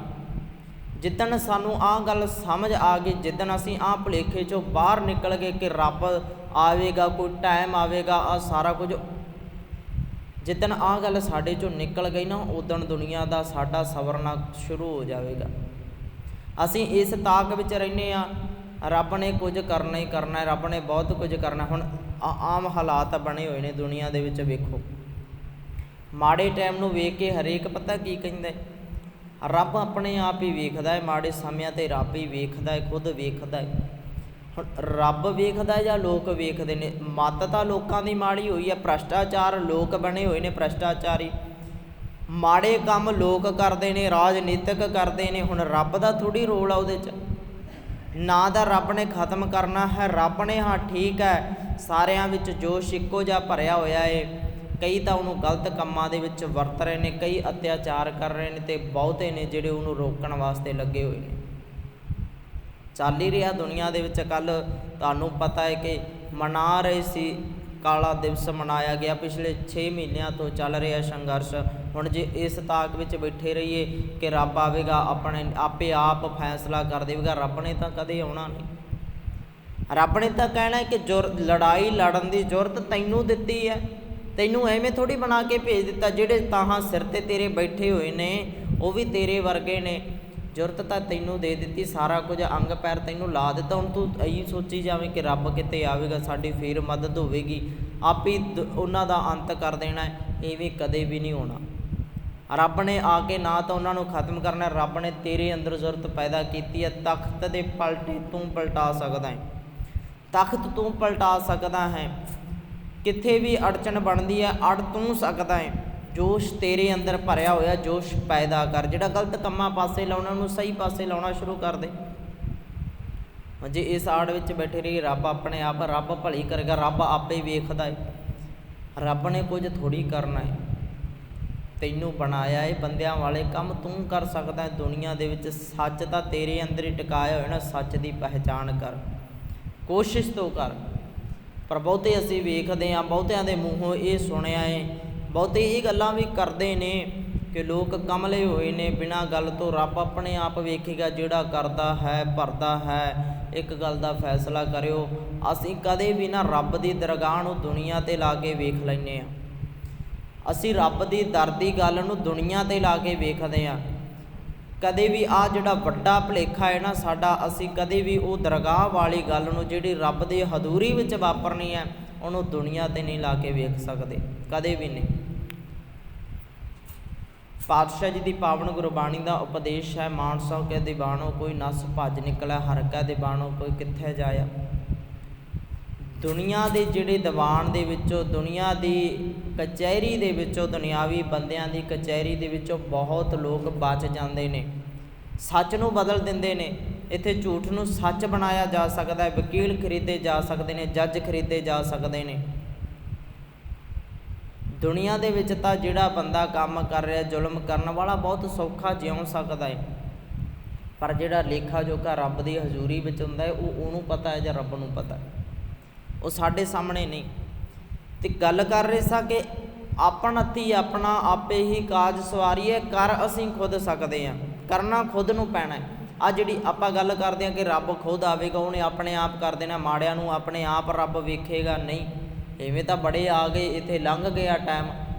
Speaker 1: ਜਿੱਦਣ ਸਾਨੂੰ ਆਹ ਗੱਲ ਸਮਝ ਆ ਗਈ, ਜਿੱਦਣ ਅਸੀਂ ਆਹ ਭੁਲੇਖੇ 'ਚੋਂ ਬਾਹਰ ਨਿਕਲ ਗਏ ਕਿ ਰੱਬ ਆਵੇਗਾ, ਕੋਈ ਟਾਈਮ ਆਵੇਗਾ, ਆਹ ਸਾਰਾ ਕੁਝ, ਜਿੱਦਣ ਆਹ ਗੱਲ ਸਾਡੇ 'ਚੋਂ ਨਿਕਲ ਗਈ ਨਾ, ਉਦਣ ਦੁਨੀਆ ਦਾ ਸਾਡਾ ਸਵਰਨਾ ਸ਼ੁਰੂ ਹੋ ਜਾਵੇਗਾ। ਅਸੀਂ ਇਸ ਤਾਕ ਵਿੱਚ ਰਹਿੰਦੇ ਹਾਂ, ਰੱਬ ਨੇ ਕੁਝ ਕਰਨਾ ਹੀ ਕਰਨਾ, ਰੱਬ ਨੇ ਬਹੁਤ ਕੁਝ ਕਰਨਾ। ਹੁਣ ਆਮ ਹਾਲਾਤ ਬਣੇ ਹੋਏ ਨੇ ਦੁਨੀਆ ਦੇ ਵਿੱਚ, ਵੇਖੋ ਮਾੜੇ ਟਾਈਮ ਨੂੰ ਵੇਖ ਕੇ ਹਰੇਕ ਪਤਾ ਕੀ ਕਹਿੰਦਾ, ਰੱਬ ਆਪਣੇ ਆਪ ਹੀ ਵੇਖਦਾ ਹੈ, ਮਾੜੇ ਸਮਿਆਂ 'ਤੇ ਰੱਬ ਹੀ ਵੇਖਦਾ ਹੈ, ਖੁਦ ਵੇਖਦਾ ਹੈ। ਹੁਣ ਰੱਬ ਵੇਖਦਾ ਜਾਂ ਲੋਕ ਵੇਖਦੇ ਨੇ? ਮੱਤ ਤਾਂ ਲੋਕਾਂ ਦੀ ਮਾੜੀ ਹੋਈ ਹੈ, ਭ੍ਰਸ਼ਟਾਚਾਰ ਲੋਕ ਬਣੇ ਹੋਏ ਨੇ, ਭ੍ਰਸ਼ਟਾਚਾਰੀ, ਮਾੜੇ ਕੰਮ ਲੋਕ ਕਰਦੇ ਨੇ, ਰਾਜਨੀਤਿਕ ਕਰਦੇ ਨੇ। ਹੁਣ ਰੱਬ ਦਾ ਥੋੜ੍ਹੀ ਰੋਲ ਆ ਉਹਦੇ 'ਚ, ਨਾ ਦਾ ਰੱਬ ਨੇ ਖ਼ਤਮ ਕਰਨਾ ਹੈ। ਰੱਬ ਨੇ ਹਾਂ ਠੀਕ ਹੈ, ਸਾਰਿਆਂ ਵਿੱਚ ਜੋਸ਼ ਇੱਕੋ ਜਿਹਾ ਭਰਿਆ ਹੋਇਆ ਏ, ਕਈ ਤਾਂ ਉਹਨੂੰ ਗਲਤ ਕੰਮਾਂ ਦੇ ਵਿੱਚ ਵਰਤ ਰਹੇ ਨੇ, ਕਈ ਅਤਿਆਚਾਰ ਕਰ ਰਹੇ ਨੇ, ਅਤੇ ਬਹੁਤੇ ਨੇ ਜਿਹੜੇ ਉਹਨੂੰ ਰੋਕਣ ਵਾਸਤੇ ਲੱਗੇ ਹੋਏ ਨੇ। ਚੱਲ ਹੀ ਰਿਹਾ ਦੁਨੀਆ ਦੇ ਵਿੱਚ। ਕੱਲ੍ਹ ਤੁਹਾਨੂੰ ਪਤਾ ਹੈ ਕਿ ਮਨਾ ਰਹੇ ਸੀ, ਕਾਲਾ ਦਿਵਸ ਮਨਾਇਆ ਗਿਆ, ਪਿਛਲੇ 6 ਮਹੀਨਿਆਂ ਤੋਂ ਚੱਲ ਰਿਹਾ ਸੰਘਰਸ਼। ਹੁਣ ਜੇ ਇਸ ਤਾਕ ਵਿੱਚ ਬੈਠੇ ਰਹੀਏ ਕਿ ਰੱਬ ਆਵੇਗਾ, ਆਪਣੇ ਆਪੇ ਆਪ ਫੈਸਲਾ ਕਰ ਦੇਵੇਗਾ, ਰੱਬ ਨੇ ਤਾਂ ਕਦੇ ਆਉਣਾ ਨਹੀਂ। ਰੱਬ ਨੇ ਤਾਂ ਕਹਿਣਾ ਕਿ ਲੜਾਈ ਲੜਨ ਦੀ ਜ਼ਰੂਰਤ ਤੈਨੂੰ ਦਿੱਤੀ ਹੈ, ਤੈਨੂੰ ਐਵੇਂ ਥੋੜ੍ਹੀ ਬਣਾ ਕੇ ਭੇਜ ਦਿੱਤਾ। ਜਿਹੜੇ ਤਾਹਾਂ ਸਿਰ 'ਤੇ ਤੇਰੇ ਬੈਠੇ ਹੋਏ ਨੇ ਉਹ ਵੀ ਤੇਰੇ ਵਰਗੇ ਨੇ, ਜ਼ਰੂਰਤ ਤਾਂ ਤੈਨੂੰ ਦੇ ਦਿੱਤੀ, ਸਾਰਾ ਕੁਝ ਅੰਗ ਪੈਰ ਤੈਨੂੰ ਲਾ ਦਿੱਤਾ। ਹੁਣ ਤੂੰ ਇਹੀ ਸੋਚੀ ਜਾਵੇਂ ਕਿ ਰੱਬ ਕਿਤੇ ਆਵੇਗਾ, ਸਾਡੀ ਫੇਰ ਮਦਦ ਹੋਵੇਗੀ, ਆਪ ਹੀ ਉਹਨਾਂ ਦਾ ਅੰਤ ਕਰ ਦੇਣਾ, ਇਵੇਂ ਕਦੇ ਵੀ ਨਹੀਂ ਹੋਣਾ। ਰੱਬ ਨੇ ਆ ਕੇ ਨਾ ਤਾਂ ਉਹਨਾਂ ਨੂੰ ਖਤਮ ਕਰਨਾ, ਰੱਬ ਨੇ ਤੇਰੇ ਅੰਦਰ ਜ਼ਰੂਰਤ ਪੈਦਾ ਕੀਤੀ ਹੈ। ਤਖਤ ਦੇ ਪਲਟੇ ਤੂੰ ਪਲਟਾ ਸਕਦਾ ਹੈ, ਤਖਤ ਤੂੰ ਪਲਟਾ ਸਕਦਾ ਹੈ। ਕਿੱਥੇ ਵੀ ਅੜਚਨ ਬਣਦੀ ਹੈ, ਅੜ ਤੂੰ ਸਕਦਾ ਹੈ। ਜੋਸ਼ ਤੇਰੇ ਅੰਦਰ ਭਰਿਆ ਹੋਇਆ, ਜੋਸ਼ ਪੈਦਾ ਕਰ। ਜਿਹੜਾ ਗਲਤ ਕੰਮਾਂ ਪਾਸੇ ਲਾਉਣਾ, ਉਹਨੂੰ ਸਹੀ ਪਾਸੇ ਲਾਉਣਾ ਸ਼ੁਰੂ ਕਰ ਦੇ। ਜੇ ਇਸ ਆੜ ਵਿੱਚ ਬੈਠੇ ਰਹੀ, ਰੱਬ ਆਪਣੇ ਆਪ, ਰੱਬ ਭਲੀ ਕਰੇਗਾ, ਰੱਬ ਆਪੇ ਵੇਖਦਾ ਹੈ। ਰੱਬ ਨੇ ਕੁਝ ਥੋੜ੍ਹੀ ਕਰਨਾ ਹੈ, ਤੈਨੂੰ ਬਣਾਇਆ ਹੈ, ਬੰਦਿਆਂ ਵਾਲੇ ਕੰਮ ਤੂੰ ਕਰ ਸਕਦਾ ਹੈ ਦੁਨੀਆ ਦੇ ਵਿੱਚ। ਸੱਚ ਤਾਂ ਤੇਰੇ ਅੰਦਰ ਹੀ ਟਿਕਾਇਆ ਹੋਇਆ ਨਾ, ਸੱਚ ਦੀ ਪਹਿਚਾਣ ਕਰ, ਕੋਸ਼ਿਸ਼ ਤੋਂ ਕਰ। ਪਰ ਬਹੁਤੇ ਅਸੀਂ ਵੇਖਦੇ ਹਾਂ, ਬਹੁਤਿਆਂ ਦੇ ਮੂੰਹੋਂ ਇਹ ਸੁਣਿਆ ਹੈ, ਬਹੁਤੇ ਇਹ ਗੱਲਾਂ ਵੀ ਕਰਦੇ ਨੇ ਕਿ ਲੋਕ ਕਮਲੇ ਹੋਏ ਨੇ, ਬਿਨਾਂ ਗੱਲ ਤੋਂ ਰੱਬ ਆਪਣੇ ਆਪ ਵੇਖੇਗਾ, ਜਿਹੜਾ ਕਰਦਾ ਹੈ ਭਰਦਾ ਹੈ। ਇੱਕ ਗੱਲ ਦਾ ਫੈਸਲਾ ਕਰਿਓ, ਅਸੀਂ ਕਦੇ ਵੀ ਨਾ ਰੱਬ ਦੀ ਦਰਗਾਹ ਨੂੰ ਦੁਨੀਆ 'ਤੇ ਲਾ ਕੇ ਵੇਖ ਲੈਂਦੇ ਹਾਂ। ਅਸੀਂ ਰੱਬ ਦੀ ਦਰ ਦੀ ਗੱਲ ਨੂੰ ਦੁਨੀਆ 'ਤੇ ਲਾ ਕੇ ਵੇਖਦੇ ਹਾਂ। ਕਦੇ ਵੀ ਆਹ ਜਿਹੜਾ ਵੱਡਾ ਭੁਲੇਖਾ ਹੈ ਨਾ ਸਾਡਾ, ਅਸੀਂ ਕਦੇ ਵੀ ਉਹ ਦਰਗਾਹ ਵਾਲੀ ਗੱਲ ਨੂੰ ਜਿਹੜੀ ਰੱਬ ਦੀ ਹਜ਼ੂਰੀ ਵਿੱਚ ਵਾਪਰਨੀ ਹੈ, ਉਹਨੂੰ ਦੁਨੀਆ 'ਤੇ ਨਹੀਂ ਲਾ ਕੇ ਵੇਖ ਸਕਦੇ, ਕਦੇ ਵੀ ਨਹੀਂ। ਪਾਤਸ਼ਾਹ ਜੀ ਦੀ ਪਾਵਨ ਗੁਰਬਾਣੀ ਦਾ ਉਪਦੇਸ਼ ਹੈ, ਮਾਨਸਾ ਕੇ ਦੀਵਾਨੋ ਕੋਈ ਨਸ ਭੱਜ ਨਿਕਲਿਆ, ਹਰ ਕੈ ਦੀਵਾਨੋ ਕੋਈ ਕਿੱਥੇ ਜਾਇਆ। ਦੁਨੀਆ ਦੇ ਜਿਹੜੇ ਦੀਵਾਨ ਦੇ ਵਿੱਚੋਂ, ਦੁਨੀਆ ਦੀ ਕਚਹਿਰੀ ਦੇ ਵਿੱਚੋਂ, ਦੁਨਿਆਵੀ ਬੰਦਿਆਂ ਦੀ ਕਚਹਿਰੀ ਦੇ ਵਿੱਚੋਂ ਬਹੁਤ ਲੋਕ ਬਚ ਜਾਂਦੇ ਨੇ, ਸੱਚ ਨੂੰ ਬਦਲ ਦਿੰਦੇ ਨੇ। ਇੱਥੇ ਝੂਠ ਨੂੰ ਸੱਚ ਬਣਾਇਆ ਜਾ ਸਕਦਾ ਹੈ, ਵਕੀਲ ਖਰੀਦੇ ਜਾ ਸਕਦੇ ਨੇ, ਜੱਜ ਖਰੀਦੇ ਜਾ ਸਕਦੇ ਨੇ। ਦੁਨੀਆ ਦੇ ਵਿੱਚ ਤਾਂ ਜਿਹੜਾ ਬੰਦਾ ਕੰਮ ਕਰ ਰਿਹਾ, ਜ਼ੁਲਮ ਕਰਨ ਵਾਲਾ, ਬਹੁਤ ਸੌਖਾ ਜਿਉਂ ਸਕਦਾ ਹੈ। ਪਰ ਜਿਹੜਾ ਲੇਖਾ ਜੋਖਾ ਰੱਬ ਦੀ ਹਜ਼ੂਰੀ ਵਿੱਚ ਹੁੰਦਾ ਹੈ, ਉਹ ਉਹਨੂੰ ਪਤਾ ਹੈ ਜਾਂ ਰੱਬ ਨੂੰ ਪਤਾ ਹੈ, ਉਹ ਸਾਡੇ ਸਾਹਮਣੇ ਨਹੀਂ। ਤੇ ਗੱਲ ਕਰ ਰਹੇ ਸਾਂ ਕਿ ਆਪਣ ਹੱਥੀਂ ਆਪਣਾ ਆਪੇ ਹੀ ਕਾਜ ਸਵਾਰੀਏ, ਕਰ ਅਸੀਂ ਖੁਦ ਸਕਦੇ ਹਾਂ, ਕਰਨਾ ਖੁਦ ਨੂੰ ਪੈਣਾ ਹੈ। ਆ ਜਿਹੜੀ ਆਪਾਂ ਗੱਲ ਕਰਦੇ ਹਾਂ ਕਿ ਰੱਬ ਖੁਦ ਆਵੇਗਾ, ਉਹਨੇ ਆਪਣੇ ਆਪ ਕਰ ਦੇਣਾ, ਮਾੜਿਆਂ ਨੂੰ ਆਪਣੇ ਆਪ ਰੱਬ ਵੇਖੇਗਾ, ਨਹੀਂ। ਇਵੇਂ ਤਾਂ ਬੜੇ ਆ ਗਏ, ਇੱਥੇ ਲੰਘ ਗਿਆ ਟਾਈਮ,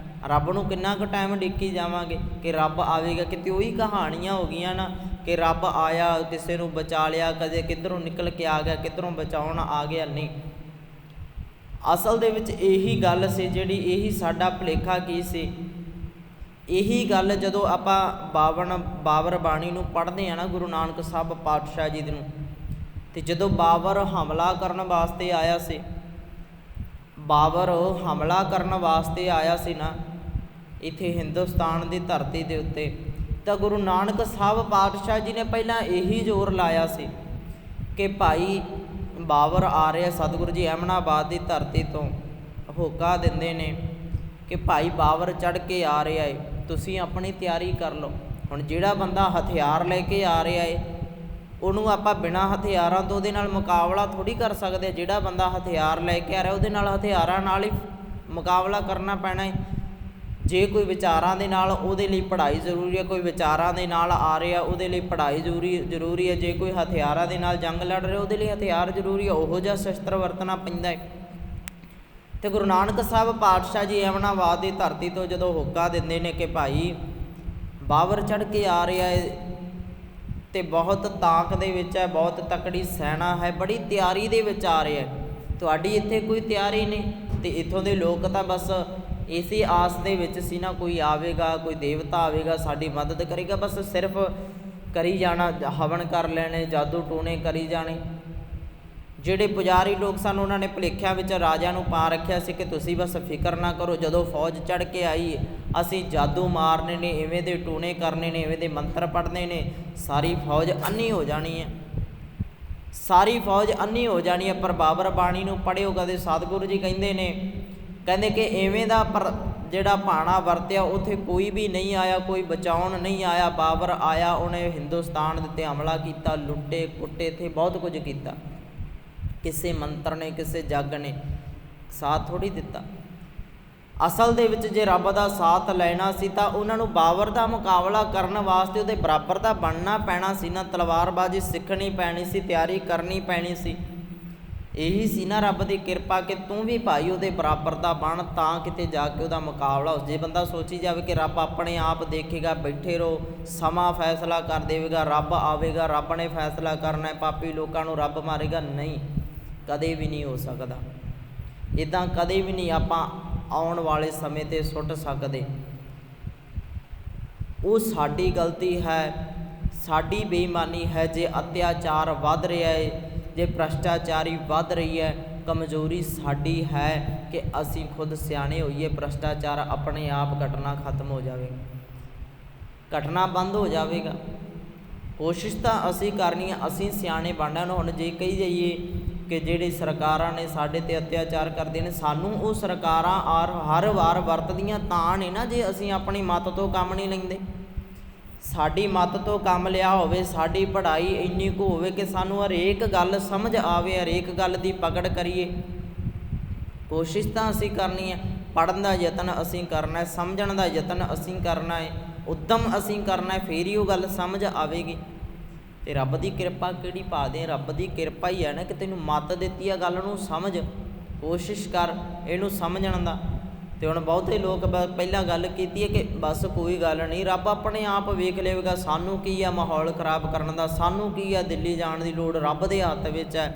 Speaker 1: ਰੱਬ ਨੂੰ ਕਿੰਨਾ ਕੁ ਟਾਈਮ ਉਡੀਕੀ ਜਾਵਾਂਗੇ ਕਿ ਰੱਬ ਆਵੇਗਾ। ਕਿਤੇ ਉਹੀ ਕਹਾਣੀਆਂ ਹੋ ਗਈਆਂ ਨਾ ਕਿ ਰੱਬ ਆਇਆ, ਕਿਸੇ ਨੂੰ ਬਚਾ ਲਿਆ, ਕਦੇ ਕਿੱਧਰੋਂ ਨਿਕਲ ਕੇ ਆ ਗਿਆ, ਕਿੱਧਰੋਂ ਬਚਾਉਣ ਆ ਗਿਆ, ਨਹੀਂ। ਅਸਲ ਦੇ ਵਿੱਚ ਇਹੀ ਗੱਲ ਸੀ ਜਿਹੜੀ, ਇਹੀ ਸਾਡਾ ਭੁਲੇਖਾ ਕੀ ਸੀ। ਇਹੀ ਗੱਲ ਜਦੋਂ ਆਪਾਂ ਬਾਬਰ ਬਾਣੀ ਨੂੰ ਪੜ੍ਹਦੇ ਹਾਂ ਨਾ, ਗੁਰੂ ਨਾਨਕ ਸਾਹਿਬ ਪਾਤਸ਼ਾਹ ਜੀ ਨੂੰ, ਅਤੇ ਜਦੋਂ ਬਾਬਰ ਹਮਲਾ ਕਰਨ ਵਾਸਤੇ ਆਇਆ ਸੀ, ਬਾਬਰ ਹਮਲਾ ਕਰਨ ਵਾਸਤੇ ਆਇਆ ਸੀ ਨਾ ਇੱਥੇ ਹਿੰਦੁਸਤਾਨ ਦੀ ਧਰਤੀ ਦੇ ਉੱਤੇ, ਤਾਂ ਗੁਰੂ ਨਾਨਕ ਸਾਹਿਬ ਪਾਤਸ਼ਾਹ ਜੀ ਨੇ ਪਹਿਲਾਂ ਇਹੀ ਜ਼ੋਰ ਲਾਇਆ ਸੀ ਕਿ ਭਾਈ ਬਾਬਰ ਆ ਰਿਹਾ। ਸਤਿਗੁਰੂ ਜੀ ਅਹਿਮਦਾਬਾਦ ਦੀ ਧਰਤੀ ਤੋਂ ਹੋਕਾ ਦਿੰਦੇ ਨੇ ਕਿ ਭਾਈ ਬਾਬਰ ਚੜ੍ਹ ਕੇ ਆ ਰਿਹਾ ਏ, ਤੁਸੀਂ ਆਪਣੀ ਤਿਆਰੀ ਕਰ ਲਓ। ਹੁਣ ਜਿਹੜਾ ਬੰਦਾ ਹਥਿਆਰ ਲੈ ਕੇ ਆ ਰਿਹਾ ਏ, ਉਹਨੂੰ ਆਪਾਂ ਬਿਨਾਂ ਹਥਿਆਰਾਂ ਤੋਂ ਉਹਦੇ ਨਾਲ ਮੁਕਾਬਲਾ ਥੋੜ੍ਹੀ ਕਰ ਸਕਦੇ। ਜਿਹੜਾ ਬੰਦਾ ਹਥਿਆਰ ਲੈ ਕੇ ਆ ਰਿਹਾ, ਉਹਦੇ ਨਾਲ ਹਥਿਆਰਾਂ ਨਾਲ ਹੀ ਮੁਕਾਬਲਾ ਕਰਨਾ ਪੈਣਾ ਹੈ। ਜੇ ਕੋਈ ਵਿਚਾਰਾਂ ਦੇ ਨਾਲ, ਉਹਦੇ ਲਈ ਪੜ੍ਹਾਈ ਜ਼ਰੂਰੀ ਹੈ। ਕੋਈ ਵਿਚਾਰਾਂ ਦੇ ਨਾਲ ਆ ਰਿਹਾ, ਉਹਦੇ ਲਈ ਪੜ੍ਹਾਈ ਜ਼ਰੂਰੀ ਹੈ। ਜੇ ਕੋਈ ਹਥਿਆਰਾਂ ਦੇ ਨਾਲ ਜੰਗ ਲੜ ਰਿਹਾ, ਉਹਦੇ ਲਈ ਹਥਿਆਰ ਜ਼ਰੂਰੀ ਹੈ। ਉਹੋ ਜਿਹਾ ਸ਼ਸਤਰ ਵਰਤਣਾ ਪੈਂਦਾ ਹੈ। ਅਤੇ ਗੁਰੂ ਨਾਨਕ ਸਾਹਿਬ ਪਾਤਸ਼ਾਹ ਜੀ ਅਹਿਮਦਾਬਾਦ ਦੀ ਧਰਤੀ ਤੋਂ ਜਦੋਂ ਹੋਕਾ ਦਿੰਦੇ ਨੇ ਕਿ ਭਾਈ ਬਾਬਰ ਚੜ੍ਹ ਕੇ ਆ ਰਿਹਾ ਹੈ, ਅਤੇ ਬਹੁਤ ਤਾਕ ਦੇ ਵਿੱਚ ਹੈ, ਬਹੁਤ ਤਕੜੀ ਸੈਨਾ ਹੈ, ਬੜੀ ਤਿਆਰੀ ਦੇ ਵਿੱਚ ਆ ਰਿਹਾ ਹੈ, ਤੁਹਾਡੀ ਇੱਥੇ ਕੋਈ ਤਿਆਰੀ ਨਹੀਂ। ਅਤੇ ਇੱਥੋਂ ਦੇ ਲੋਕ ਤਾਂ ਬਸ ਇਸੇ ਆਸ ਦੇ ਵਿੱਚ ਸੀ ਨਾ, ਕੋਈ ਆਵੇਗਾ, ਕੋਈ ਦੇਵਤਾ ਆਵੇਗਾ, ਸਾਡੀ ਮਦਦ ਕਰੇਗਾ, ਬਸ ਸਿਰਫ ਕਰੀ ਜਾਣਾ, ਹਵਨ ਕਰ ਲੈਣੇ, ਜਾਦੂ ਟੂਣੇ ਕਰੀ ਜਾਣੇ। ਜਿਹੜੇ ਪੁਜਾਰੀ ਲੋਕ ਸਨ, ਉਹਨਾਂ ਨੇ ਭੁਲੇਖਿਆਂ ਵਿੱਚ ਰਾਜਿਆਂ ਨੂੰ ਪਾ ਰੱਖਿਆ ਸੀ ਕਿ ਤੁਸੀਂ ਬਸ ਫਿਕਰ ਨਾ ਕਰੋ, ਜਦੋਂ ਫੌਜ ਚੜ੍ਹ ਕੇ ਆਈ ਅਸੀਂ ਜਾਦੂ ਮਾਰਨੇ ਨੇ, ਇਵੇਂ ਦੇ ਟੂਣੇ ਕਰਨੇ ਨੇ, ਇਵੇਂ ਦੇ ਮੰਤਰ ਪੜ੍ਹਨੇ ਨੇ, ਸਾਰੀ ਫੌਜ ਅੰਨੀ ਹੋ ਜਾਣੀ ਹੈ, ਸਾਰੀ ਫੌਜ ਅੰਨੀ ਹੋ ਜਾਣੀ ਹੈ। ਪਰ ਬਾਬਰ ਬਾਣੀ ਨੂੰ ਪੜ੍ਹਿਓ ਕਦੇ, ਸਤਿਗੁਰੂ ਜੀ ਕਹਿੰਦੇ ਕਿ ਇਵੇਂ ਦਾ ਜਿਹੜਾ ਭਾਣਾ ਵਰਤਿਆ, ਉੱਥੇ ਕੋਈ ਵੀ ਨਹੀਂ ਆਇਆ, ਕੋਈ ਬਚਾਉਣ ਨਹੀਂ ਆਇਆ। ਬਾਬਰ ਆਇਆ, ਉਹਨੇ ਹਿੰਦੁਸਤਾਨ ਦੇ ਉੱਤੇ ਹਮਲਾ ਕੀਤਾ, ਲੁੱਟੇ ਕੁੱਟੇ, ਇੱਥੇ ਬਹੁਤ ਕੁਝ ਕੀਤਾ। ਕਿਸੇ ਮੰਤਰ ਨੇ, ਕਿਸੇ ਜੱਗ ਨੇ ਸਾਥ ਥੋੜ੍ਹੀ ਦਿੱਤਾ। ਅਸਲ ਦੇ ਵਿੱਚ ਜੇ ਰੱਬ ਦਾ ਸਾਥ ਲੈਣਾ ਸੀ ਤਾਂ ਉਹਨਾਂ ਨੂੰ ਬਾਬਰ ਦਾ ਮੁਕਾਬਲਾ ਕਰਨ ਵਾਸਤੇ ਉਹਦੇ ਬਰਾਬਰ ਦਾ ਬਣਨਾ ਪੈਣਾ ਸੀ ਨਾ, ਤਲਵਾਰਬਾਜ਼ੀ ਸਿੱਖਣੀ ਪੈਣੀ ਸੀ, ਤਿਆਰੀ ਕਰਨੀ ਪੈਣੀ ਸੀ। ਇਹੀ ਸੀ ਨਾ ਰੱਬ ਦੀ ਕਿਰਪਾ ਕਿ ਤੂੰ ਵੀ ਭਾਈ ਉਹਦੇ ਬਰਾਬਰ ਦਾ ਬਣ, ਤਾਂ ਕਿਤੇ ਜਾ ਕੇ ਉਹਦਾ ਮੁਕਾਬਲਾ ਹੋ। ਜੇ ਬੰਦਾ ਸੋਚੀ ਜਾਵੇ ਕਿ ਰੱਬ ਆਪਣੇ ਆਪ ਦੇਖੇਗਾ, ਬੈਠੇ ਰਹੋ, ਸਮਾਂ ਫੈਸਲਾ ਕਰ ਦੇਵੇਗਾ, ਰੱਬ ਆਵੇਗਾ, ਰੱਬ ਨੇ ਫੈਸਲਾ ਕਰਨਾ ਹੈ, ਪਾਪੀ ਲੋਕਾਂ ਨੂੰ ਰੱਬ ਮਾਰੇਗਾ, ਨਹੀਂ, ਕਦੇ ਵੀ ਨਹੀਂ ਹੋ ਸਕਦਾ। ਇੱਦਾਂ ਕਦੇ ਵੀ ਨਹੀਂ ਆਪਾਂ ਆਉਣ ਵਾਲੇ ਸਮੇਂ 'ਤੇ ਸੁੱਟ ਸਕਦੇ। ਉਹ ਸਾਡੀ ਗਲਤੀ ਹੈ, ਸਾਡੀ ਬੇਈਮਾਨੀ ਹੈ ਜੇ ਅਤਿਆਚਾਰ ਵੱਧ ਰਿਹਾ ਹੈ, ਜੇ ਭ੍ਰਸ਼ਟਾਚਾਰੀ ਵੱਧ ਰਹੀ ਹੈ। ਕਮਜ਼ੋਰੀ ਸਾਡੀ ਹੈ ਕਿ ਅਸੀਂ ਖੁਦ ਸਿਆਣੇ ਹੋਈਏ, ਭ੍ਰਸ਼ਟਾਚਾਰ ਆਪਣੇ ਆਪ ਘਟਨਾ ਖਤਮ ਹੋ ਜਾਵੇਗਾ, ਘਟਨਾ ਬੰਦ ਹੋ ਜਾਵੇਗਾ। ਕੋਸ਼ਿਸ਼ ਤਾਂ ਅਸੀਂ ਕਰਨੀ ਹੈ, ਅਸੀਂ ਸਿਆਣੇ ਬਣਨਾ। ਹੁਣ ਜੇ ਕਹੀ ਜਾਈਏ ਕਿ ਜਿਹੜੀ ਸਰਕਾਰਾਂ ਨੇ ਸਾਡੇ 'ਤੇ ਅਤਿਆਚਾਰ ਕਰਦੀਆਂ ਨੇ, ਸਾਨੂੰ ਉਹ ਸਰਕਾਰਾਂ ਹਰ ਵਾਰ ਵਰਤਦੀਆਂ ਤਾਂ ਨੇ ਨਾ, ਜੇ ਅਸੀਂ ਆਪਣੀ ਮੱਤ ਤੋਂ ਕੰਮ ਨਹੀਂ ਲੈਂਦੇ। ਸਾਡੀ ਮੱਤ ਤੋਂ ਕੰਮ ਲਿਆ ਹੋਵੇ, ਸਾਡੀ ਪੜ੍ਹਾਈ ਇੰਨੀ ਕੁ ਹੋਵੇ ਕਿ ਸਾਨੂੰ ਹਰੇਕ ਗੱਲ ਸਮਝ ਆਵੇ, ਹਰੇਕ ਗੱਲ ਦੀ ਪਕੜ ਕਰੀਏ। ਕੋਸ਼ਿਸ਼ ਤਾਂ ਅਸੀਂ ਕਰਨੀ ਹੈ, ਪੜ੍ਹਨ ਦਾ ਯਤਨ ਅਸੀਂ ਕਰਨਾ ਹੈ, ਸਮਝਣ ਦਾ ਯਤਨ ਅਸੀਂ ਕਰਨਾ ਹੈ, ਉੱਦਮ ਅਸੀਂ ਕਰਨਾ ਹੈ, ਫੇਰ ਹੀ ਉਹ ਗੱਲ ਸਮਝ ਆਵੇਗੀ। ਅਤੇ ਰੱਬ ਦੀ ਕਿਰਪਾ ਕਿਹੜੀ ਪਾ ਦੇ, ਰੱਬ ਦੀ ਕਿਰਪਾ ਹੀ ਹੈ ਨਾ ਕਿ ਤੈਨੂੰ ਮੱਤ ਦਿੱਤੀ ਆ, ਗੱਲ ਨੂੰ ਸਮਝ, ਕੋਸ਼ਿਸ਼ ਕਰ ਇਹਨੂੰ ਸਮਝਣ ਦਾ। ਅਤੇ ਹੁਣ ਬਹੁਤੇ ਲੋਕ ਪਹਿਲਾਂ ਗੱਲ ਕੀਤੀ ਹੈ ਕਿ ਬਸ ਕੋਈ ਗੱਲ ਨਹੀਂ, ਰੱਬ ਆਪਣੇ ਆਪ ਵੇਖ ਲਵੇਗਾ, ਸਾਨੂੰ ਕੀ ਆ ਮਾਹੌਲ ਖ਼ਰਾਬ ਕਰਨ ਦਾ, ਸਾਨੂੰ ਕੀ ਆ ਦਿੱਲੀ ਜਾਣ ਦੀ ਲੋੜ, ਰੱਬ ਦੇ ਹੱਥ ਵਿੱਚ ਹੈ।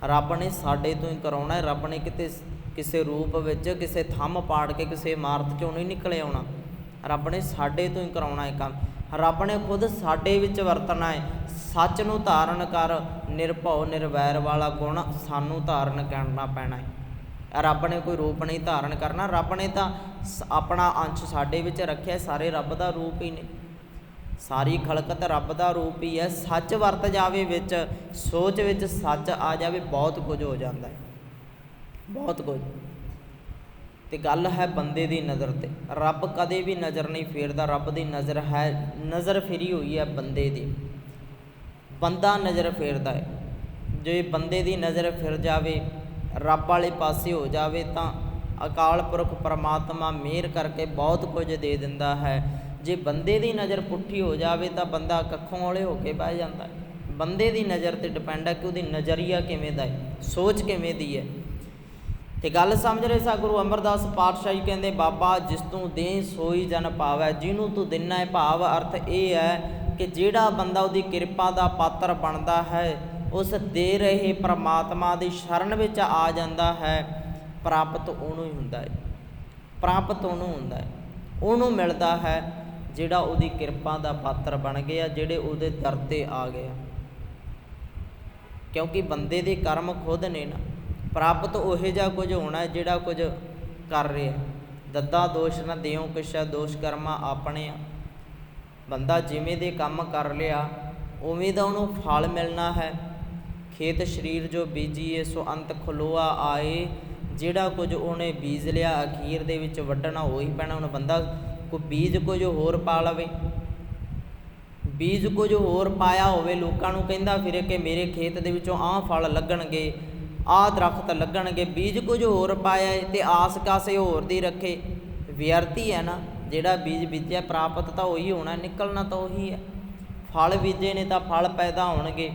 Speaker 1: ਰੱਬ ਨੇ ਸਾਡੇ ਤੋਂ ਹੀ ਕਰਾਉਣਾ ਹੈ। ਰੱਬ ਨੇ ਕਿਤੇ ਕਿਸੇ ਰੂਪ ਵਿੱਚ, ਕਿਸੇ ਥੰਮ ਪਾੜ ਕੇ, ਕਿਸੇ ਇਮਾਰਤ 'ਚੋਂ ਨਹੀਂ ਨਿਕਲੇ ਆਉਣਾ। ਰੱਬ ਨੇ ਸਾਡੇ ਤੋਂ ਹੀ ਕਰਾਉਣਾ ਹੈ ਕੰਮ। ਰੱਬ ਨੇ ਖੁਦ ਸਾਡੇ ਵਿੱਚ ਵਰਤਣਾ ਹੈ। ਸੱਚ ਨੂੰ ਧਾਰਨ ਕਰ, ਨਿਰਭਉ ਨਿਰਵੈਰ ਵਾਲਾ ਗੁਣ ਸਾਨੂੰ ਧਾਰਨ ਕਰਨਾ ਪੈਣਾ ਹੈ। ਰੱਬ ਨੇ ਕੋਈ ਰੂਪ ਨਹੀਂ ਧਾਰਨ ਕਰਨਾ, ਰੱਬ ਨੇ ਤਾਂ ਆਪਣਾ ਅੰਸ਼ ਸਾਡੇ ਵਿੱਚ ਰੱਖਿਆ। ਸਾਰੇ ਰੱਬ ਦਾ ਰੂਪ ਹੀ ਨੇ, ਸਾਰੀ ਖਲਕਤ ਰੱਬ ਦਾ ਰੂਪ ਹੀ ਹੈ। ਸੱਚ ਵਰਤ ਜਾਵੇ ਵਿੱਚ, ਸੋਚ ਵਿੱਚ ਸੱਚ ਆ ਜਾਵੇ, ਬਹੁਤ ਕੁਝ ਹੋ ਜਾਂਦਾ ਹੈ, ਬਹੁਤ ਕੁਝ। ਅਤੇ ਗੱਲ ਹੈ ਬੰਦੇ ਦੀ ਨਜ਼ਰ 'ਤੇ। ਰੱਬ ਕਦੇ ਵੀ ਨਜ਼ਰ ਨਹੀਂ ਫੇਰਦਾ, ਰੱਬ ਦੀ ਨਜ਼ਰ ਹੈ, ਨਜ਼ਰ ਫਿਰੀ ਹੋਈ ਹੈ ਬੰਦੇ ਦੀ। ਬੰਦਾ ਨਜ਼ਰ ਫੇਰਦਾ ਹੈ। ਜੇ ਬੰਦੇ ਦੀ ਨਜ਼ਰ ਫਿਰ ਜਾਵੇ, ਰੱਬ ਵਾਲੇ ਪਾਸੇ ਹੋ ਜਾਵੇ, ਤਾਂ ਅਕਾਲ ਪੁਰਖ ਪਰਮਾਤਮਾ ਮਿਹਰ ਕਰਕੇ ਬਹੁਤ ਕੁਝ ਦੇ ਦਿੰਦਾ ਹੈ। ਜੇ ਬੰਦੇ ਦੀ ਨਜ਼ਰ ਪੁੱਠੀ ਹੋ ਜਾਵੇ ਤਾਂ ਬੰਦਾ ਕੱਖੋਂ ਹੌਲੇ ਹੋ ਕੇ ਬਹਿ ਜਾਂਦਾ ਹੈ। ਬੰਦੇ ਦੀ ਨਜ਼ਰ 'ਤੇ ਡਿਪੈਂਡ ਹੈ ਕਿ ਉਹਦੀ ਨਜ਼ਰੀਆ ਕਿਵੇਂ ਦਾ ਹੈ, ਸੋਚ ਕਿਵੇਂ ਦੀ ਹੈ। ਤੇ ਗੱਲ ਸਮਝ ਰਹੇ ਸਾ ਗੁਰੂ ਅਮਰਦਾਸ ਪਾਤਸ਼ਾਹ ਜੀ ਕਹਿੰਦੇ, ਬਾਬਾ ਜਿਸ ਤੂੰ ਦੇ ਸੋਈ ਜਨ ਪਾਵੈ, ਜਿਹਨੂੰ ਤੂੰ ਦਿੰਨਾ ਹੈ। ਭਾਵ ਅਰਥ ਇਹ ਹੈ ਕਿ ਜਿਹੜਾ ਬੰਦਾ ਉਹਦੀ ਕਿਰਪਾ ਦਾ ਪਾਤਰ ਬਣਦਾ ਹੈ, ਉਸ ਦੇ ਰਹੇ ਪਰਮਾਤਮਾ ਦੀ ਸ਼ਰਨ ਵਿੱਚ ਆ ਜਾਂਦਾ ਹੈ, ਪ੍ਰਾਪਤ ਉਹਨੂੰ ਹੀ ਹੁੰਦਾ ਹੈ। ਪ੍ਰਾਪਤ ਉਹਨੂੰ ਹੁੰਦਾ ਹੈ, ਉਹਨੂੰ ਮਿਲਦਾ ਹੈ ਜਿਹੜਾ ਉਹਦੀ ਕਿਰਪਾ ਦਾ ਪਾਤਰ ਬਣ ਗਿਆ, ਜਿਹੜੇ ਉਹਦੇ ਦਰ 'ਤੇ ਆ ਗਿਆ। ਕਿਉਂਕਿ ਬੰਦੇ ਦੇ ਕਰਮ ਖੁਦ ਨੇ ਨਾ। ਪ੍ਰਾਪਤ ਉਹੋ ਜਿਹਾ ਕੁਝ ਹੋਣਾ ਜਿਹੜਾ ਕੁਝ ਕਰ ਰਿਹਾ। ਦੱਦਾ ਦੋਸ਼ ਨਾ ਦਿਓ ਕਿਛੈ, ਦੋਸ਼ ਕਰਮਾ ਆਪਣੇ ਆ। ਬੰਦਾ ਜਿਵੇਂ ਦੇ ਕੰਮ ਕਰ ਲਿਆ ਉਵੇਂ ਦਾ ਉਹਨੂੰ ਫਲ ਮਿਲਣਾ ਹੈ। ਖੇਤ ਸਰੀਰ ਜੋ ਬੀਜੀਏ ਸੋ ਅੰਤ ਖਲੋਆ ਆਏ। ਜਿਹੜਾ ਕੁਝ ਉਹਨੇ ਬੀਜ ਲਿਆ ਅਖੀਰ ਦੇ ਵਿੱਚ ਵੱਢਣਾ ਹੋ ਹੀ ਪੈਣਾ। ਹੁਣ ਬੰਦਾ ਕੋਈ ਬੀਜ ਕੁਝ ਹੋਰ ਪਾ ਲਵੇ, ਬੀਜ ਕੁਝ ਹੋਰ ਪਾਇਆ ਹੋਵੇ, ਲੋਕਾਂ ਨੂੰ ਕਹਿੰਦਾ ਫਿਰੇ ਕਿ ਮੇਰੇ ਖੇਤ ਦੇ ਵਿੱਚੋਂ ਆਹ ਫਲ ਲੱਗਣਗੇ, ਆਹ ਦਰਖਤ ਲੱਗਣਗੇ, ਬੀਜ ਕੁਝ ਹੋਰ ਪਾਇਆ ਅਤੇ ਆਸ ਕਾਸੇ ਹੋਰ ਦੀ ਰੱਖੇ, ਵਿਅਰਥੀ ਹੈ ਨਾ। ਜਿਹੜਾ ਬੀਜ ਬੀਜਿਆ ਪ੍ਰਾਪਤ ਤਾਂ ਉਹੀ ਹੋਣਾ, ਨਿਕਲਣਾ ਤਾਂ ਉਹੀ ਹੈ। ਫਲ ਬੀਜੇ ਨੇ ਤਾਂ ਫਲ ਪੈਦਾ ਹੋਣਗੇ,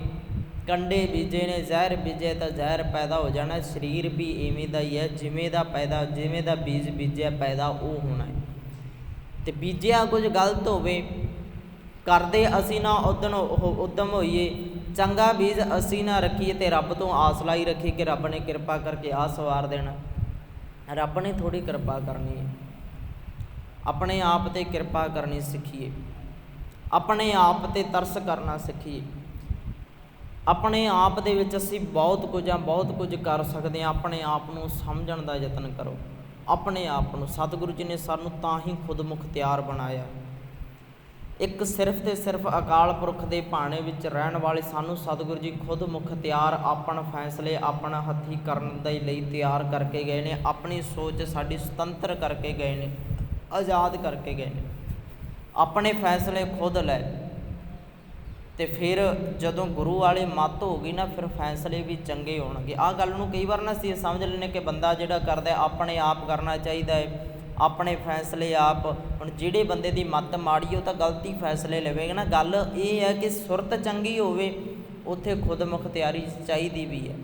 Speaker 1: ਕੰਡੇ ਬੀਜੇ ਨੇ ਜ਼ਹਿਰ ਬੀਜੇ ਤਾਂ ਜ਼ਹਿਰ ਪੈਦਾ ਹੋ ਜਾਣਾ। ਸਰੀਰ ਵੀ ਇਵੇਂ ਦਾ ਹੀ ਹੈ, ਜਿਵੇਂ ਦਾ ਬੀਜ ਬੀਜਿਆ ਪੈਦਾ ਉਹ ਹੋਣਾ ਹੈ। ਅਤੇ ਬੀਜਿਆ ਕੁਝ ਗਲਤ ਹੋਵੇ, ਕਰਦੇ ਅਸੀਂ ਨਾ ਉੱਦਮ ਹੋਈਏ, ਚੰਗਾ ਬੀਜ ਅਸੀਂ ਨਾ ਰੱਖੀਏ ਅਤੇ ਰੱਬ ਤੋਂ ਆਸ ਲਾਈ ਰੱਖੀਏ ਕਿ ਰੱਬ ਨੇ ਕਿਰਪਾ ਕਰਕੇ ਆਹ ਸਵਾਰ ਦੇਣਾ। ਰੱਬ ਨੇ ਥੋੜ੍ਹੀ ਕਿਰਪਾ ਕਰਨੀ ਹੈ। ਆਪਣੇ ਆਪ 'ਤੇ ਕਿਰਪਾ ਕਰਨੀ ਸਿੱਖੀਏ, ਆਪਣੇ ਆਪ 'ਤੇ ਤਰਸ ਕਰਨਾ ਸਿੱਖੀਏ। ਆਪਣੇ ਆਪ ਦੇ ਵਿੱਚ ਅਸੀਂ ਬਹੁਤ ਕੁਝ ਕਰ ਸਕਦੇ ਹਾਂ। ਆਪਣੇ ਆਪ ਨੂੰ ਸਮਝਣ ਦਾ ਯਤਨ ਕਰੋ। ਆਪਣੇ ਆਪ ਨੂੰ ਸਤਿਗੁਰੂ ਜੀ ਨੇ ਸਾਨੂੰ ਤਾਂ ਹੀ ਖੁਦ ਮੁਖਤਿਆਰ ਬਣਾਇਆ। ਇੱਕ ਸਿਰਫ ਅਤੇ ਸਿਰਫ ਅਕਾਲ ਪੁਰਖ ਦੇ ਭਾਣੇ ਵਿੱਚ ਰਹਿਣ ਵਾਲੇ ਸਾਨੂੰ ਸਤਿਗੁਰੂ ਜੀ ਖੁਦ ਮੁਖਤਿਆਰ ਆਪਣ ਫੈਸਲੇ ਆਪਣਾ ਹੱਥੀਂ ਕਰਨ ਦੇ ਲਈ ਤਿਆਰ ਕਰਕੇ ਗਏ ਨੇ। ਆਪਣੀ ਸੋਚ ਸਾਡੀ ਸੁਤੰਤਰ ਕਰਕੇ ਗਏ ਨੇ, ਆਜ਼ਾਦ ਕਰਕੇ ਗਏ ਨੇ। ਆਪਣੇ ਫੈਸਲੇ ਖੁਦ ਲੈ। ਅਤੇ ਫਿਰ ਜਦੋਂ ਗੁਰੂ ਵਾਲੀ ਮੱਤ ਹੋ ਗਈ ਨਾ, ਫਿਰ ਫੈਸਲੇ ਵੀ ਚੰਗੇ ਹੋਣਗੇ। ਆਹ ਗੱਲ ਨੂੰ ਕਈ ਵਾਰ ਨਾ ਅਸੀਂ ਸਮਝ ਲੈਂਦੇ ਕਿ ਬੰਦਾ ਜਿਹੜਾ ਕਰਦਾ ਆਪਣੇ ਆਪ ਕਰਨਾ ਚਾਹੀਦਾ ਹੈ, ਆਪਣੇ ਫੈਸਲੇ ਆਪ। ਹੁਣ ਜਿਹੜੇ ਬੰਦੇ ਦੀ ਮੱਤ ਮਾੜੀ ਉਹ ਤਾਂ ਗਲਤੀ ਫੈਸਲੇ ਲਵੇਗਾ ਨਾ। ਗੱਲ ਇਹ ਹੈ ਕਿ ਸੁਰਤ ਚੰਗੀ ਹੋਵੇ, ਉੱਥੇ ਖੁਦ ਮੁਖਤਿਆਰੀ ਚਾਹੀਦੀ ਵੀ ਹੈ।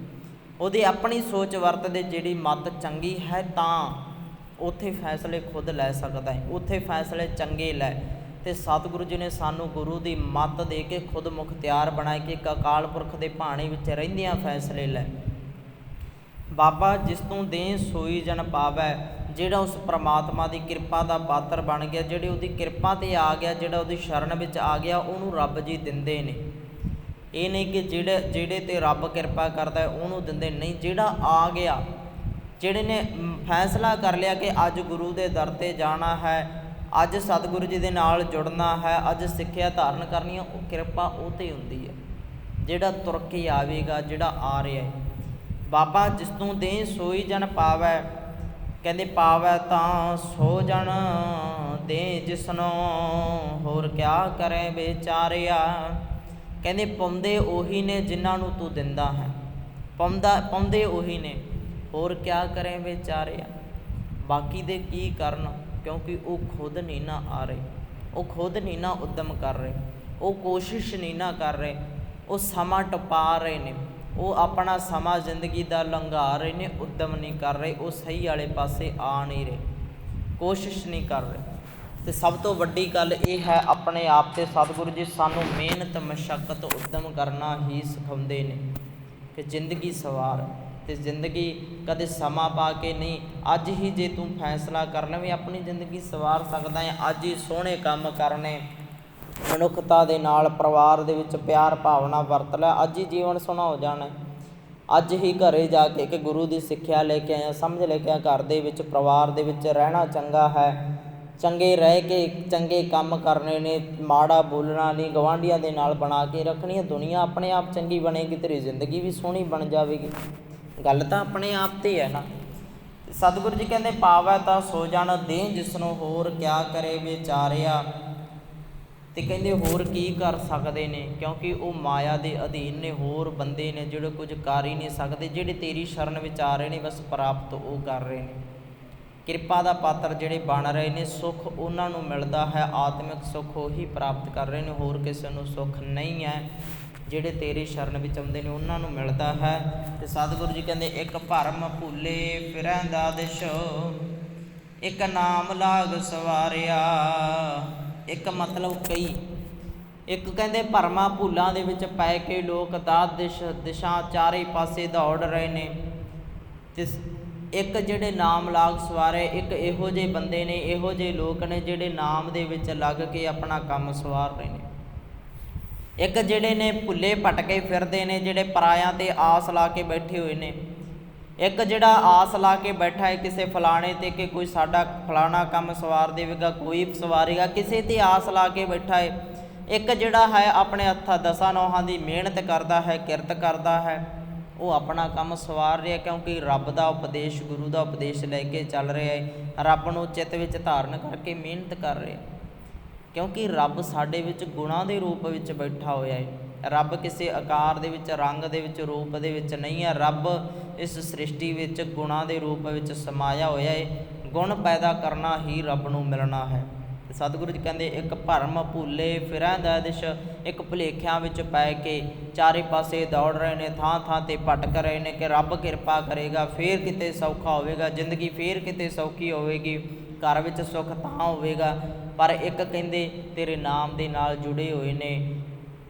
Speaker 1: ਉਹਦੀ ਆਪਣੀ ਸੋਚ ਵਰਤਦੇ ਜਿਹੜੀ ਮੱਤ ਚੰਗੀ ਹੈ ਤਾਂ ਉੱਥੇ ਫੈਸਲੇ ਖੁਦ ਲੈ ਸਕਦਾ ਹੈ, ਉੱਥੇ ਫੈਸਲੇ ਚੰਗੇ ਲੈ। ਅਤੇ ਸਤਿਗੁਰੂ ਜੀ ਨੇ ਸਾਨੂੰ ਗੁਰੂ ਦੀ ਮੱਤ ਦੇ ਕੇ ਖੁਦ ਮੁਖਤਿਆਰ ਬਣਾਏ ਕਿ ਇੱਕ ਅਕਾਲ ਪੁਰਖ ਦੇ ਭਾਣੇ ਵਿੱਚ ਰਹਿੰਦਿਆਂ ਫੈਸਲੇ ਲੈ। ਬਾਬਾ ਜਿਸ ਤੋਂ ਦੇ ਸੋਈ ਜਨ ਪਾਵੈ, ਜਿਹੜਾ ਉਸ ਪਰਮਾਤਮਾ ਦੀ ਕਿਰਪਾ ਦਾ ਪਾਤਰ ਬਣ ਗਿਆ, ਜਿਹੜੇ ਉਹਦੀ ਕਿਰਪਾ 'ਤੇ ਆ ਗਿਆ, ਜਿਹੜਾ ਉਹਦੀ ਸ਼ਰਨ ਵਿੱਚ ਆ ਗਿਆ, ਉਹਨੂੰ ਰੱਬ ਜੀ ਦਿੰਦੇ ਨੇ। ਇਹ ਨਹੀਂ ਕਿ ਜਿਹੜੇ 'ਤੇ ਰੱਬ ਕਿਰਪਾ ਕਰਦਾ ਉਹਨੂੰ ਦਿੰਦੇ ਨਹੀਂ। ਜਿਹੜਾ ਆ ਗਿਆ, ਜਿਹੜੇ ਨੇ ਫੈਸਲਾ ਕਰ ਲਿਆ ਕਿ ਅੱਜ ਗੁਰੂ ਦੇ ਦਰ 'ਤੇ ਜਾਣਾ ਹੈ, ਅੱਜ ਸਤਿਗੁਰੂ ਜੀ ਦੇ ਨਾਲ ਜੁੜਨਾ ਹੈ, ਅੱਜ ਸਿੱਖਿਆ ਧਾਰਨ ਕਰਨੀ ਹੈ, ਉਹ ਕਿਰਪਾ ਉਹ 'ਤੇ ਹੁੰਦੀ ਹੈ। ਜਿਹੜਾ ਤੁਰ ਕੇ ਆਵੇਗਾ, ਜਿਹੜਾ ਆ ਰਿਹਾ ਹੈ। ਬਾਬਾ ਜਿਸ ਤੋਂ ਦੇ ਸੋਈ ਜਨ ਪਾਵੈ, ਕਹਿੰਦੇ ਪਾਵੈ ਤਾਂ ਸੋ ਜਨ ਦੇ ਜਿਸਨੋਂ, ਹੋਰ ਕਿਆ ਕਰੇ ਵਿਚਾਰਿਆ। ਕਹਿੰਦੇ ਪਾਉਂਦੇ ਉਹੀ ਨੇ ਜਿਨ੍ਹਾਂ ਨੂੰ ਤੂੰ ਦਿੰਦਾ ਹੈ, ਪਾਉਂਦੇ ਉਹੀ ਨੇ, ਹੋਰ ਕਿਆ ਕਰੇ ਵਿਚਾਰਿਆ। ਬਾਕੀ ਦੇ ਕੀ ਕਰਨ, ਕਿਉਂਕਿ ਉਹ ਖੁਦ ਨਹੀਂ ਨਾ ਆ ਰਹੇ, ਉਹ ਖੁਦ ਨਹੀਂ ਨਾ ਉੱਦਮ ਕਰ ਰਹੇ, ਉਹ ਕੋਸ਼ਿਸ਼ ਨਹੀਂ ਨਾ ਕਰ ਰਹੇ, ਉਹ ਸਮਾਂ ਟਪਾ ਰਹੇ ਨੇ, ਉਹ ਆਪਣਾ ਸਮਾਂ ਜ਼ਿੰਦਗੀ ਦਾ ਲੰਘਾ ਰਹੇ ਨੇ, ਉੱਦਮ ਨਹੀਂ ਕਰ ਰਹੇ, ਉਹ ਸਹੀ ਵਾਲੇ ਪਾਸੇ ਆ ਨਹੀਂ ਰਹੇ, ਕੋਸ਼ਿਸ਼ ਨਹੀਂ ਕਰ ਰਹੇ। ਅਤੇ ਸਭ ਤੋਂ ਵੱਡੀ ਗੱਲ ਇਹ ਹੈ ਆਪਣੇ ਆਪ 'ਤੇ ਸਤਿਗੁਰੂ ਜੀ ਸਾਨੂੰ ਮਿਹਨਤ ਮਸ਼ੱਕਤ ਉੱਦਮ ਕਰਨਾ ਹੀ ਸਿਖਾਉਂਦੇ ਨੇ ਕਿ ਜ਼ਿੰਦਗੀ ਸਵਾਰ। ਅਤੇ ਜ਼ਿੰਦਗੀ ਕਦੇ ਸਮਾਂ ਪਾ ਕੇ ਨਹੀਂ, ਅੱਜ ਹੀ ਜੇ ਤੂੰ ਫੈਸਲਾ ਕਰ ਲਵੇਂ ਆਪਣੀ ਜ਼ਿੰਦਗੀ ਸਵਾਰ ਸਕਦਾ ਹੈ। ਅੱਜ ਹੀ ਸੋਹਣੇ ਕੰਮ ਕਰਨੇ, ਮਨੁੱਖਤਾ ਦੇ ਨਾਲ ਪਰਿਵਾਰ ਦੇ ਵਿੱਚ ਪਿਆਰ ਭਾਵਨਾ ਵਰਤ ਲੈ, ਅੱਜ ਹੀ ਜੀਵਨ ਸੋਹਣਾ ਹੋ ਜਾਣਾ। ਅੱਜ ਹੀ ਘਰੇ ਜਾ ਕੇ ਕਿ ਗੁਰੂ ਦੀ ਸਿੱਖਿਆ ਲੈ ਕੇ ਆਇਆ, ਸਮਝ ਲੈ ਕੇ ਘਰ ਦੇ ਵਿੱਚ ਪਰਿਵਾਰ ਦੇ ਵਿੱਚ ਰਹਿਣਾ ਚੰਗਾ ਹੈ, ਚੰਗੇ ਰਹਿ ਕੇ ਚੰਗੇ ਕੰਮ ਕਰਨੇ ਨੇ, ਮਾੜਾ ਬੋਲਣਾ ਨਹੀਂ, ਗਵਾਂਢੀਆਂ ਦੇ ਨਾਲ ਬਣਾ ਕੇ ਰੱਖਣੀ ਹੈ। ਦੁਨੀਆ ਆਪਣੇ ਆਪ ਚੰਗੀ ਬਣੇਗੀ, ਤੇਰੀ ਜ਼ਿੰਦਗੀ ਵੀ ਸੋਹਣੀ ਬਣ ਜਾਵੇਗੀ। ਗੱਲ ਤਾਂ ਆਪਣੇ ਆਪ 'ਤੇ ਹੈ ਨਾ। ਸਤਿਗੁਰੂ ਜੀ ਕਹਿੰਦੇ ਪਾਵੈ ਤਾਂ ਸੋ ਜਨ ਦੇ ਜਿਸਨੂੰ, ਹੋਰ ਕਿਆ ਕਰੇ ਵਿਚਾਰਿਆ। ਅਤੇ ਕਹਿੰਦੇ ਹੋਰ ਕੀ ਕਰ ਸਕਦੇ ਨੇ, ਕਿਉਂਕਿ ਉਹ ਮਾਇਆ ਦੇ ਅਧੀਨ ਨੇ। ਹੋਰ ਬੰਦੇ ਨੇ ਜਿਹੜੇ ਕੁਝ ਕਰ ਹੀ ਨਹੀਂ ਸਕਦੇ, ਜਿਹੜੇ ਤੇਰੀ ਸ਼ਰਨ ਵਿੱਚ ਆ ਰਹੇ ਨੇ, ਬਸ ਪ੍ਰਾਪਤ ਉਹ ਕਰ ਰਹੇ ਨੇ। ਕਿਰਪਾ ਦਾ ਪਾਤਰ ਜਿਹੜੇ ਬਣ ਰਹੇ ਨੇ, ਸੁੱਖ ਉਹਨਾਂ ਨੂੰ ਮਿਲਦਾ ਹੈ, ਆਤਮਿਕ ਸੁੱਖ ਉਹੀ ਪ੍ਰਾਪਤ ਕਰ ਰਹੇ ਨੇ, ਹੋਰ ਕਿਸੇ ਨੂੰ ਸੁੱਖ ਨਹੀਂ ਹੈ। ਜਿਹੜੇ ਤੇਰੀ ਸ਼ਰਨ ਵਿੱਚ ਆਉਂਦੇ ਨੇ ਉਹਨਾਂ ਨੂੰ ਮਿਲਦਾ ਹੈ। ਅਤੇ ਸਤਿਗੁਰੂ ਜੀ ਕਹਿੰਦੇ ਇੱਕ ਭਰਮ ਭੁੱਲੇ ਫਿਰੈਂਦਾ ਦਿਸ਼, ਇੱਕ ਨਾਮ ਲਾਗ ਸਵਾਰਿਆ। ਇੱਕ ਮਤਲਬ ਕਈ, ਇੱਕ ਕਹਿੰਦੇ ਭਰਮਾਂ ਭੁੱਲਾਂ ਦੇ ਵਿੱਚ ਪੈ ਕੇ ਲੋਕ ਦਾਤ ਦਿਸ਼ਾ ਚਾਰੇ ਪਾਸੇ ਦੌੜ ਰਹੇ ਨੇ, ਅਤੇ ਇੱਕ ਜਿਹੜੇ ਨਾਮ ਲਾਗ ਸਵਾਰੇ, ਇੱਕ ਇਹੋ ਜਿਹੇ ਬੰਦੇ ਨੇ, ਇਹੋ ਜਿਹੇ ਲੋਕ ਨੇ ਜਿਹੜੇ ਨਾਮ ਦੇ ਵਿੱਚ ਲੱਗ ਕੇ ਆਪਣਾ ਕੰਮ ਸਵਾਰ ਰਹੇ ਨੇ। ਇੱਕ ਜਿਹੜੇ ਨੇ ਭੁੱਲੇ ਭਟਕੇ ਫਿਰਦੇ ਨੇ, ਜਿਹੜੇ ਪਰਾਇਆਂ 'ਤੇ ਆਸ ਲਾ ਕੇ ਬੈਠੇ ਹੋਏ ਨੇ। ਇੱਕ ਜਿਹੜਾ ਆਸ ਲਾ ਕੇ ਬੈਠਾ ਹੈ ਕਿਸੇ ਫਲਾਣੇ 'ਤੇ ਕਿ ਕੋਈ ਸਾਡਾ ਫਲਾਣਾ ਕੰਮ ਸਵਾਰ ਦੇਵੇਗਾ, ਕੋਈ ਸਵਾਰੇਗਾ, ਕਿਸੇ 'ਤੇ ਆਸ ਲਾ ਕੇ ਬੈਠਾ ਹੈ। ਇੱਕ ਜਿਹੜਾ ਹੈ ਆਪਣੇ ਹੱਥਾਂ ਦਸਾਂ ਨੌਹਾਂ ਦੀ ਮਿਹਨਤ ਕਰਦਾ ਹੈ, ਕਿਰਤ ਕਰਦਾ ਹੈ, ਉਹ ਆਪਣਾ ਕੰਮ ਸਵਾਰ ਰਿਹਾ, ਕਿਉਂਕਿ ਰੱਬ ਦਾ ਉਪਦੇਸ਼, ਗੁਰੂ ਦਾ ਉਪਦੇਸ਼ ਲੈ ਕੇ ਚੱਲ ਰਿਹਾ ਹੈ, ਰੱਬ ਨੂੰ ਚਿੱਤ ਵਿੱਚ ਧਾਰਨ ਕਰਕੇ ਮਿਹਨਤ ਕਰ ਰਿਹਾ, ਕਿਉਂਕਿ ਰੱਬ ਸਾਡੇ ਵਿੱਚ ਗੁਣਾਂ ਦੇ ਰੂਪ ਵਿੱਚ ਬੈਠਾ ਹੋਇਆ ਹੈ। ਰੱਬ ਕਿਸੇ ਆਕਾਰ ਦੇ ਵਿੱਚ, ਰੰਗ ਦੇ ਵਿੱਚ, ਰੂਪ ਦੇ ਵਿੱਚ ਨਹੀਂ ਹੈ। ਰੱਬ ਇਸ ਸ੍ਰਿਸ਼ਟੀ ਵਿੱਚ ਗੁਣਾਂ ਦੇ ਰੂਪ ਵਿੱਚ ਸਮਾਇਆ ਹੋਇਆ ਹੈ। ਗੁਣ ਪੈਦਾ ਕਰਨਾ ਹੀ ਰੱਬ ਨੂੰ ਮਿਲਣਾ ਹੈ। ਸਤਿਗੁਰੂ ਜੀ ਕਹਿੰਦੇ ਇੱਕ ਭਰਮ ਭੁੱਲੇ ਫਿਰੈਂਦਾ ਦਿਸ਼, ਇੱਕ ਭੁਲੇਖਿਆਂ ਵਿੱਚ ਪੈ ਕੇ ਚਾਰੇ ਪਾਸੇ ਦੌੜ ਰਹੇ ਨੇ, ਥਾਂ ਥਾਂ 'ਤੇ ਭਟਕ ਰਹੇ ਨੇ ਕਿ ਰੱਬ ਕਿਰਪਾ ਕਰੇਗਾ, ਫੇਰ ਕਿਤੇ ਸੌਖਾ ਹੋਵੇਗਾ, ਜ਼ਿੰਦਗੀ ਫੇਰ ਕਿਤੇ ਸੌਖੀ ਹੋਵੇਗੀ, ਘਰ ਵਿੱਚ ਸੁੱਖ ਤਾਂ ਹੋਵੇਗਾ। ਪਰ ਇੱਕ ਕਹਿੰਦੇ ਤੇਰੇ ਨਾਮ ਦੇ ਨਾਲ ਜੁੜੇ ਹੋਏ ਨੇ,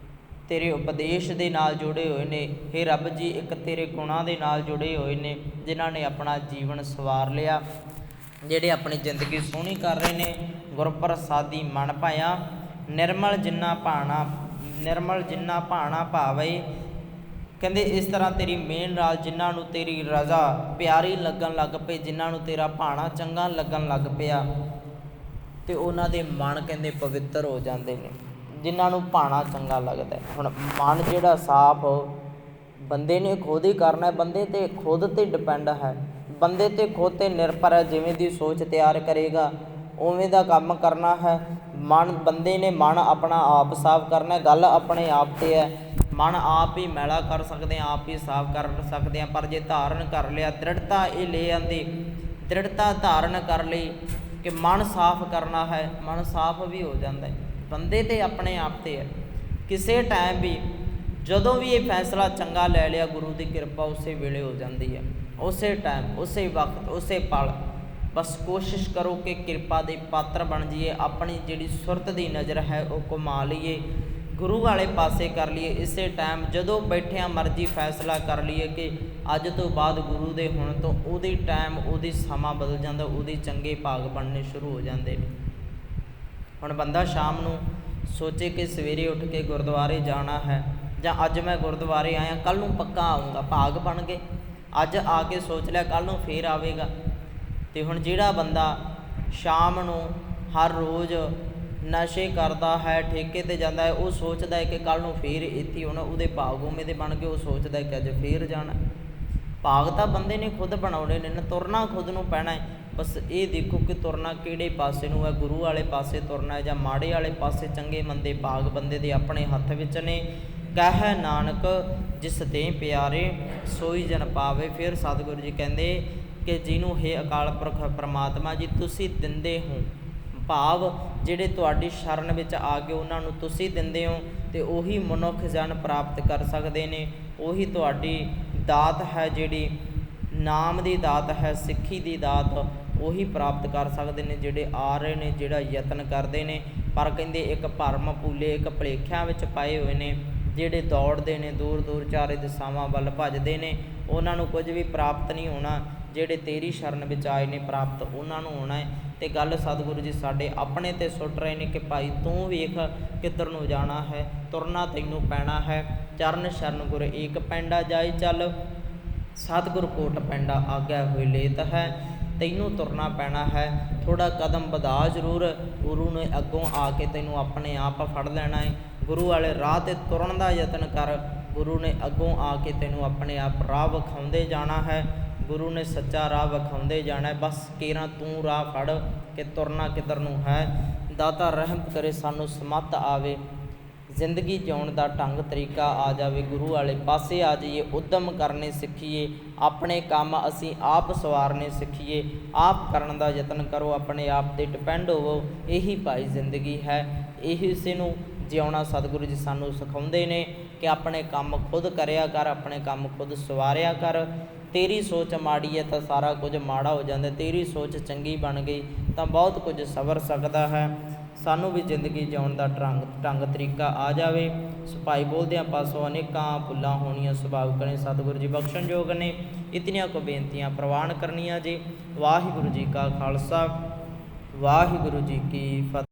Speaker 1: ਤੇਰੇ ਉਪਦੇਸ਼ ਦੇ ਨਾਲ ਜੁੜੇ ਹੋਏ ਨੇ, ਹੇ ਰੱਬ ਜੀ ਇੱਕ ਤੇਰੇ ਗੁਣਾਂ ਦੇ ਨਾਲ ਜੁੜੇ ਹੋਏ ਨੇ, ਜਿਨ੍ਹਾਂ ਨੇ ਆਪਣਾ ਜੀਵਨ ਸਵਾਰ ਲਿਆ, ਜਿਹੜੇ ਆਪਣੀ ਜ਼ਿੰਦਗੀ ਸੋਹਣੀ ਕਰ ਰਹੇ ਨੇ। ਗੁਰਪ੍ਰਸਾਦੀ ਮਨ ਭਾਇਆ, ਨਿਰਮਲ ਜਿੰਨਾ ਭਾਣਾ ਭਾਵੇ। ਕਹਿੰਦੇ ਇਸ ਤਰ੍ਹਾਂ ਤੇਰੀ ਮਿਹਰ ਨਾਲ ਜਿਨ੍ਹਾਂ ਨੂੰ ਤੇਰੀ ਰਜ਼ਾ ਪਿਆਰੀ ਲੱਗਣ ਲੱਗ ਪਈ, ਜਿਨ੍ਹਾਂ ਨੂੰ ਤੇਰਾ ਭਾਣਾ ਚੰਗਾ ਲੱਗਣ ਲੱਗ ਪਿਆ, ਅਤੇ ਉਹਨਾਂ ਦੇ ਮਨ ਕਹਿੰਦੇ ਪਵਿੱਤਰ ਹੋ ਜਾਂਦੇ ਨੇ, ਜਿਨ੍ਹਾਂ ਨੂੰ ਭਾਣਾ ਚੰਗਾ ਲੱਗਦਾ। ਹੁਣ ਮਨ ਜਿਹੜਾ ਸਾਫ਼ ਬੰਦੇ ਨੇ ਖੁਦ ਹੀ ਕਰਨਾ, ਬੰਦੇ 'ਤੇ ਖੁਦ 'ਤੇ ਡਿਪੈਂਡ ਹੈ, ਬੰਦੇ 'ਤੇ ਖੁਦ 'ਤੇ ਨਿਰਭਰ ਹੈ। ਜਿਵੇਂ ਦੀ ਸੋਚ ਤਿਆਰ ਕਰੇਗਾ ਉਵੇਂ ਦਾ ਕੰਮ ਕਰਨਾ ਹੈ। ਬੰਦੇ ਨੇ ਮਨ ਆਪਣਾ ਆਪ ਸਾਫ਼ ਕਰਨਾ, ਗੱਲ ਆਪਣੇ ਆਪ 'ਤੇ ਹੈ। ਮਨ ਆਪ ਹੀ ਮੈਲਾ ਕਰ ਸਕਦੇ ਹਾਂ, ਆਪ ਹੀ ਸਾਫ਼ ਕਰ ਸਕਦੇ ਹਾਂ, ਪਰ ਜੇ ਧਾਰਨ ਕਰ ਲਿਆ, ਦ੍ਰਿੜਤਾ ਇਹ ਲੈ ਆਂਦੀ, ਦ੍ਰਿੜਤਾ ਧਾਰਨ ਕਰ ਲਈ ਕਿ ਮਨ ਸਾਫ਼ ਕਰਨਾ ਹੈ, ਮਨ ਸਾਫ਼ ਵੀ ਹੋ ਜਾਂਦਾ ਹੈ। ਬੰਦੇ 'ਤੇ ਆਪਣੇ ਆਪ 'ਤੇ ਹੈ। ਕਿਸੇ ਟਾਈਮ ਵੀ ਜਦੋਂ ਵੀ ਇਹ ਫੈਸਲਾ ਚੰਗਾ ਲੈ ਲਿਆ, ਗੁਰੂ ਦੀ ਕਿਰਪਾ ਉਸੇ ਵੇਲੇ ਹੋ ਜਾਂਦੀ ਹੈ, ਉਸੇ ਟਾਈਮ, ਉਸੇ ਵਕਤ, ਉਸੇ ਪਲ। ਬਸ ਕੋਸ਼ਿਸ਼ ਕਰੋ ਕਿ ਕਿਰਪਾ ਦੇ ਪਾਤਰ ਬਣ ਜਾਈਏ, ਆਪਣੀ ਜਿਹੜੀ ਸੁਰਤ ਦੀ ਨਜ਼ਰ ਹੈ ਉਹ ਘੁਮਾ ਲਈਏ, ਗੁਰੂ ਵਾਲੇ ਪਾਸੇ ਕਰ ਲਈਏ। ਇਸੇ ਟਾਈਮ ਜਦੋਂ ਬੈਠਿਆਂ ਮਰਜ਼ੀ ਫੈਸਲਾ ਕਰ ਲਈਏ ਕਿ ਅੱਜ ਤੋਂ ਬਾਅਦ ਗੁਰੂ ਦੇ ਹੋਣ ਤੋਂ ਉਹਦੀ ਟਾਈਮ, ਉਹਦੀ ਸਮਾਂ ਬਦਲ ਜਾਂਦਾ, ਉਹਦੇ ਚੰਗੇ ਭਾਗ ਬਣਨੇ ਸ਼ੁਰੂ ਹੋ ਜਾਂਦੇ ਨੇ। ਹੁਣ ਬੰਦਾ ਸ਼ਾਮ ਨੂੰ ਸੋਚੇ ਕਿ ਸਵੇਰੇ ਉੱਠ ਕੇ ਗੁਰਦੁਆਰੇ ਜਾਣਾ ਹੈ, ਜਾਂ ਅੱਜ ਮੈਂ ਗੁਰਦੁਆਰੇ ਆਇਆ, ਕੱਲ੍ਹ ਨੂੰ ਪੱਕਾ ਆਊਂਗਾ, ਭਾਗ ਬਣ ਗਏ। ਅੱਜ ਆ ਕੇ ਸੋਚ ਲਿਆ ਕੱਲ੍ਹ ਨੂੰ ਫੇਰ ਆਵੇਗਾ। ਅਤੇ ਹੁਣ ਜਿਹੜਾ ਬੰਦਾ ਸ਼ਾਮ ਨੂੰ ਹਰ ਰੋਜ਼ ਨਸ਼ੇ ਕਰਦਾ ਹੈ, ਠੇਕੇ 'ਤੇ ਜਾਂਦਾ ਹੈ, ਉਹ ਸੋਚਦਾ ਹੈ ਕਿ ਕੱਲ੍ਹ ਨੂੰ ਫੇਰ ਇੱਥੇ ਹੋਣਾ, ਉਹਦੇ ਭਾਗ ਉਵੇਂ ਦੇ ਬਣ ਕੇ ਉਹ ਸੋਚਦਾ ਹੈ ਕਿ ਅੱਜ ਫੇਰ ਜਾਣਾ। ਭਾਗ ਤਾਂ ਬੰਦੇ ਨੇ ਖੁਦ ਬਣਾਉਣੇ ਨੇ ਨਾ, ਤੁਰਨਾ ਖੁਦ ਨੂੰ ਪੈਣਾ ਹੈ। ਬਸ ਇਹ ਦੇਖੋ ਕਿ ਤੁਰਨਾ ਕਿਹੜੇ ਪਾਸੇ ਨੂੰ ਹੈ, ਗੁਰੂ ਵਾਲੇ ਪਾਸੇ ਤੁਰਨਾ ਹੈ ਜਾਂ ਮਾੜੇ ਵਾਲੇ ਪਾਸੇ। ਚੰਗੇ ਮੰਦੇ ਭਾਗ ਬੰਦੇ ਦੇ ਆਪਣੇ ਹੱਥ ਵਿੱਚ ਨੇ। ਕਹਿ ਨਾਨਕ ਜਿਸ ਦੇ ਪਿਆਰੇ ਸੋਈ ਜਨ ਪਾਵੇ। ਫਿਰ ਸਤਿਗੁਰੂ ਜੀ ਕਹਿੰਦੇ ਕਿ ਜਿਹਨੂੰ ਹੇ ਅਕਾਲ ਪੁਰਖ ਪਰਮਾਤਮਾ ਜੀ ਤੁਸੀਂ ਦਿੰਦੇ ਹੋ, ਭਾਵ ਜਿਹੜੇ ਤੁਹਾਡੀ ਸ਼ਰਨ ਵਿੱਚ ਆ ਕੇ ਉਹਨਾਂ ਨੂੰ ਤੁਸੀਂ ਦਿੰਦੇ ਹੋ, ਅਤੇ ਉਹੀ ਮਨੁੱਖ ਜਨ ਪ੍ਰਾਪਤ ਕਰ ਸਕਦੇ ਨੇ। ਉਹੀ ਤੁਹਾਡੀ ਦਾਤ ਹੈ, ਜਿਹੜੀ ਨਾਮ ਦੀ ਦਾਤ ਹੈ, ਸਿੱਖੀ ਦੀ ਦਾਤ, ਉਹੀ ਪ੍ਰਾਪਤ ਕਰ ਸਕਦੇ ਨੇ ਜਿਹੜੇ ਆ ਰਹੇ ਨੇ, ਜਿਹੜਾ ਯਤਨ ਕਰਦੇ ਨੇ। ਪਰ ਕਹਿੰਦੇ ਇੱਕ ਭਰਮ ਭੁੱਲੇ, ਇੱਕ ਭੁਲੇਖਿਆਂ ਵਿੱਚ ਪਾਏ ਹੋਏ ਨੇ, ਜਿਹੜੇ ਦੌੜਦੇ ਨੇ ਦੂਰ ਦੂਰ ਚਾਰੇ ਦਿਸ਼ਾਵਾਂ ਵੱਲ ਭੱਜਦੇ ਨੇ, ਉਹਨਾਂ ਨੂੰ ਕੁਝ ਵੀ ਪ੍ਰਾਪਤ ਨਹੀਂ ਹੋਣਾ। ਜਿਹੜੇ ਤੇਰੀ ਸ਼ਰਨ ਵਿੱਚ ਆਏ ਨੇ ਪ੍ਰਾਪਤ ਉਹਨਾਂ ਨੂੰ ਹੋਣਾ ਹੈ। ਅਤੇ ਗੱਲ ਸਤਿਗੁਰੂ ਜੀ ਸਾਡੇ ਆਪਣੇ 'ਤੇ ਸੁੱਟ ਰਹੇ ਨੇ ਕਿ ਭਾਈ ਤੂੰ ਵੇਖ ਕਿੱਧਰ ਨੂੰ ਜਾਣਾ ਹੈ, ਤੁਰਨਾ ਤੈਨੂੰ ਪੈਣਾ ਹੈ। ਚਰਨ ਸ਼ਰਨ ਗੁਰ ਏਕ ਪੈਂਡਾ ਜਾਈ ਚੱਲ, ਸਤਿਗੁਰ ਕੋਟ ਪੈਂਡਾ ਆਗਿਆ ਹੋਈ ਲੇਤ ਹੈ। ਤੈਨੂੰ ਤੁਰਨਾ ਪੈਣਾ ਹੈ, ਥੋੜ੍ਹਾ ਕਦਮ ਵਧਾ ਜ਼ਰੂਰ, ਗੁਰੂ ਨੇ ਅੱਗੋਂ ਆ ਕੇ ਤੈਨੂੰ ਆਪਣੇ ਆਪ ਫੜ ਲੈਣਾ ਹੈ। ਗੁਰੂ ਵਾਲੇ ਰਾਹ 'ਤੇ ਤੁਰਨ ਦਾ ਯਤਨ ਕਰ, ਗੁਰੂ ਨੇ ਅੱਗੋਂ ਆ ਕੇ ਤੈਨੂੰ ਆਪਣੇ ਆਪ ਰਾਹ ਵਿਖਾਉਂਦੇ ਜਾਣਾ ਹੈ। ਗੁਰੂ ਨੇ ਸੱਚਾ ਰਾਹ ਵਿਖਾਉਂਦੇ ਜਾਣਾ। ਬਸ ਕੇਰਾਂ ਤੂੰ ਰਾਹ ਫੜ ਕਿ ਤੁਰਨਾ ਕਿੱਧਰ ਨੂੰ ਹੈ। ਦਾਤਾ ਰਹਿਮਤ ਕਰੇ ਸਾਨੂੰ ਸਮੱਤ ਆਵੇ। ਜ਼ਿੰਦਗੀ ਜਿਉਣ ਦਾ ਢੰਗ ਤਰੀਕਾ ਆ ਜਾਵੇ, ਗੁਰੂ ਵਾਲੇ ਪਾਸੇ ਆ ਜਾਈਏ, ਉੱਦਮ ਕਰਨੇ ਸਿੱਖੀਏ, ਆਪਣੇ ਕੰਮ ਅਸੀਂ ਆਪ ਸਵਾਰਨੇ ਸਿੱਖੀਏ, ਆਪ ਕਰਨ ਦਾ ਯਤਨ ਕਰੋ, ਆਪਣੇ ਆਪ 'ਤੇ ਡਿਪੈਂਡ ਹੋਵੋ। ਇਹੀ ਭਾਈ ਜ਼ਿੰਦਗੀ ਹੈ, ਇਹੀ ਇਸੇ ਨੂੰ ਜਿਉਣਾ ਸਤਿਗੁਰੂ ਜੀ ਸਾਨੂੰ ਸਿਖਾਉਂਦੇ ਨੇ ਕਿ ਆਪਣੇ ਕੰਮ ਖੁਦ ਕਰਿਆ ਕਰ, ਆਪਣੇ ਕੰਮ ਖੁਦ ਸਵਾਰਿਆ ਕਰ। ਤੇਰੀ ਸੋਚ ਮਾੜੀ ਹੈ ਤਾਂ ਸਾਰਾ ਕੁਝ ਮਾੜਾ ਹੋ ਜਾਂਦਾ, ਤੇਰੀ ਸੋਚ ਚੰਗੀ ਬਣ ਗਈ ਤਾਂ ਬਹੁਤ ਕੁਝ ਸਵਰ ਸਕਦਾ ਹੈ। ਸਾਨੂੰ ਵੀ ਜ਼ਿੰਦਗੀ ਜਿਉਣ ਦਾ ਢੰਗ ਤਰੀਕਾ ਆ ਜਾਵੇ। ਭਾਈ ਬੋਲਦਿਆਂ ਪਾਸੋਂ ਅਨੇਕਾਂ ਭੁੱਲਾਂ ਹੋਣੀਆਂ ਸੁਭਾਵਿਕ ਨੇ, ਸਤਿਗੁਰੂ ਜੀ ਬਖਸ਼ਣਯੋਗ ਨੇ। ਇਤਨੀਆਂ ਕੁ ਬੇਨਤੀਆਂ ਪ੍ਰਵਾਨ ਕਰਨੀਆਂ ਜੀ। ਵਾਹਿਗੁਰੂ ਜੀ ਕਾ ਖਾਲਸਾ, ਵਾਹਿਗੁਰੂ ਜੀ ਕੀ ਫਤਿਹ।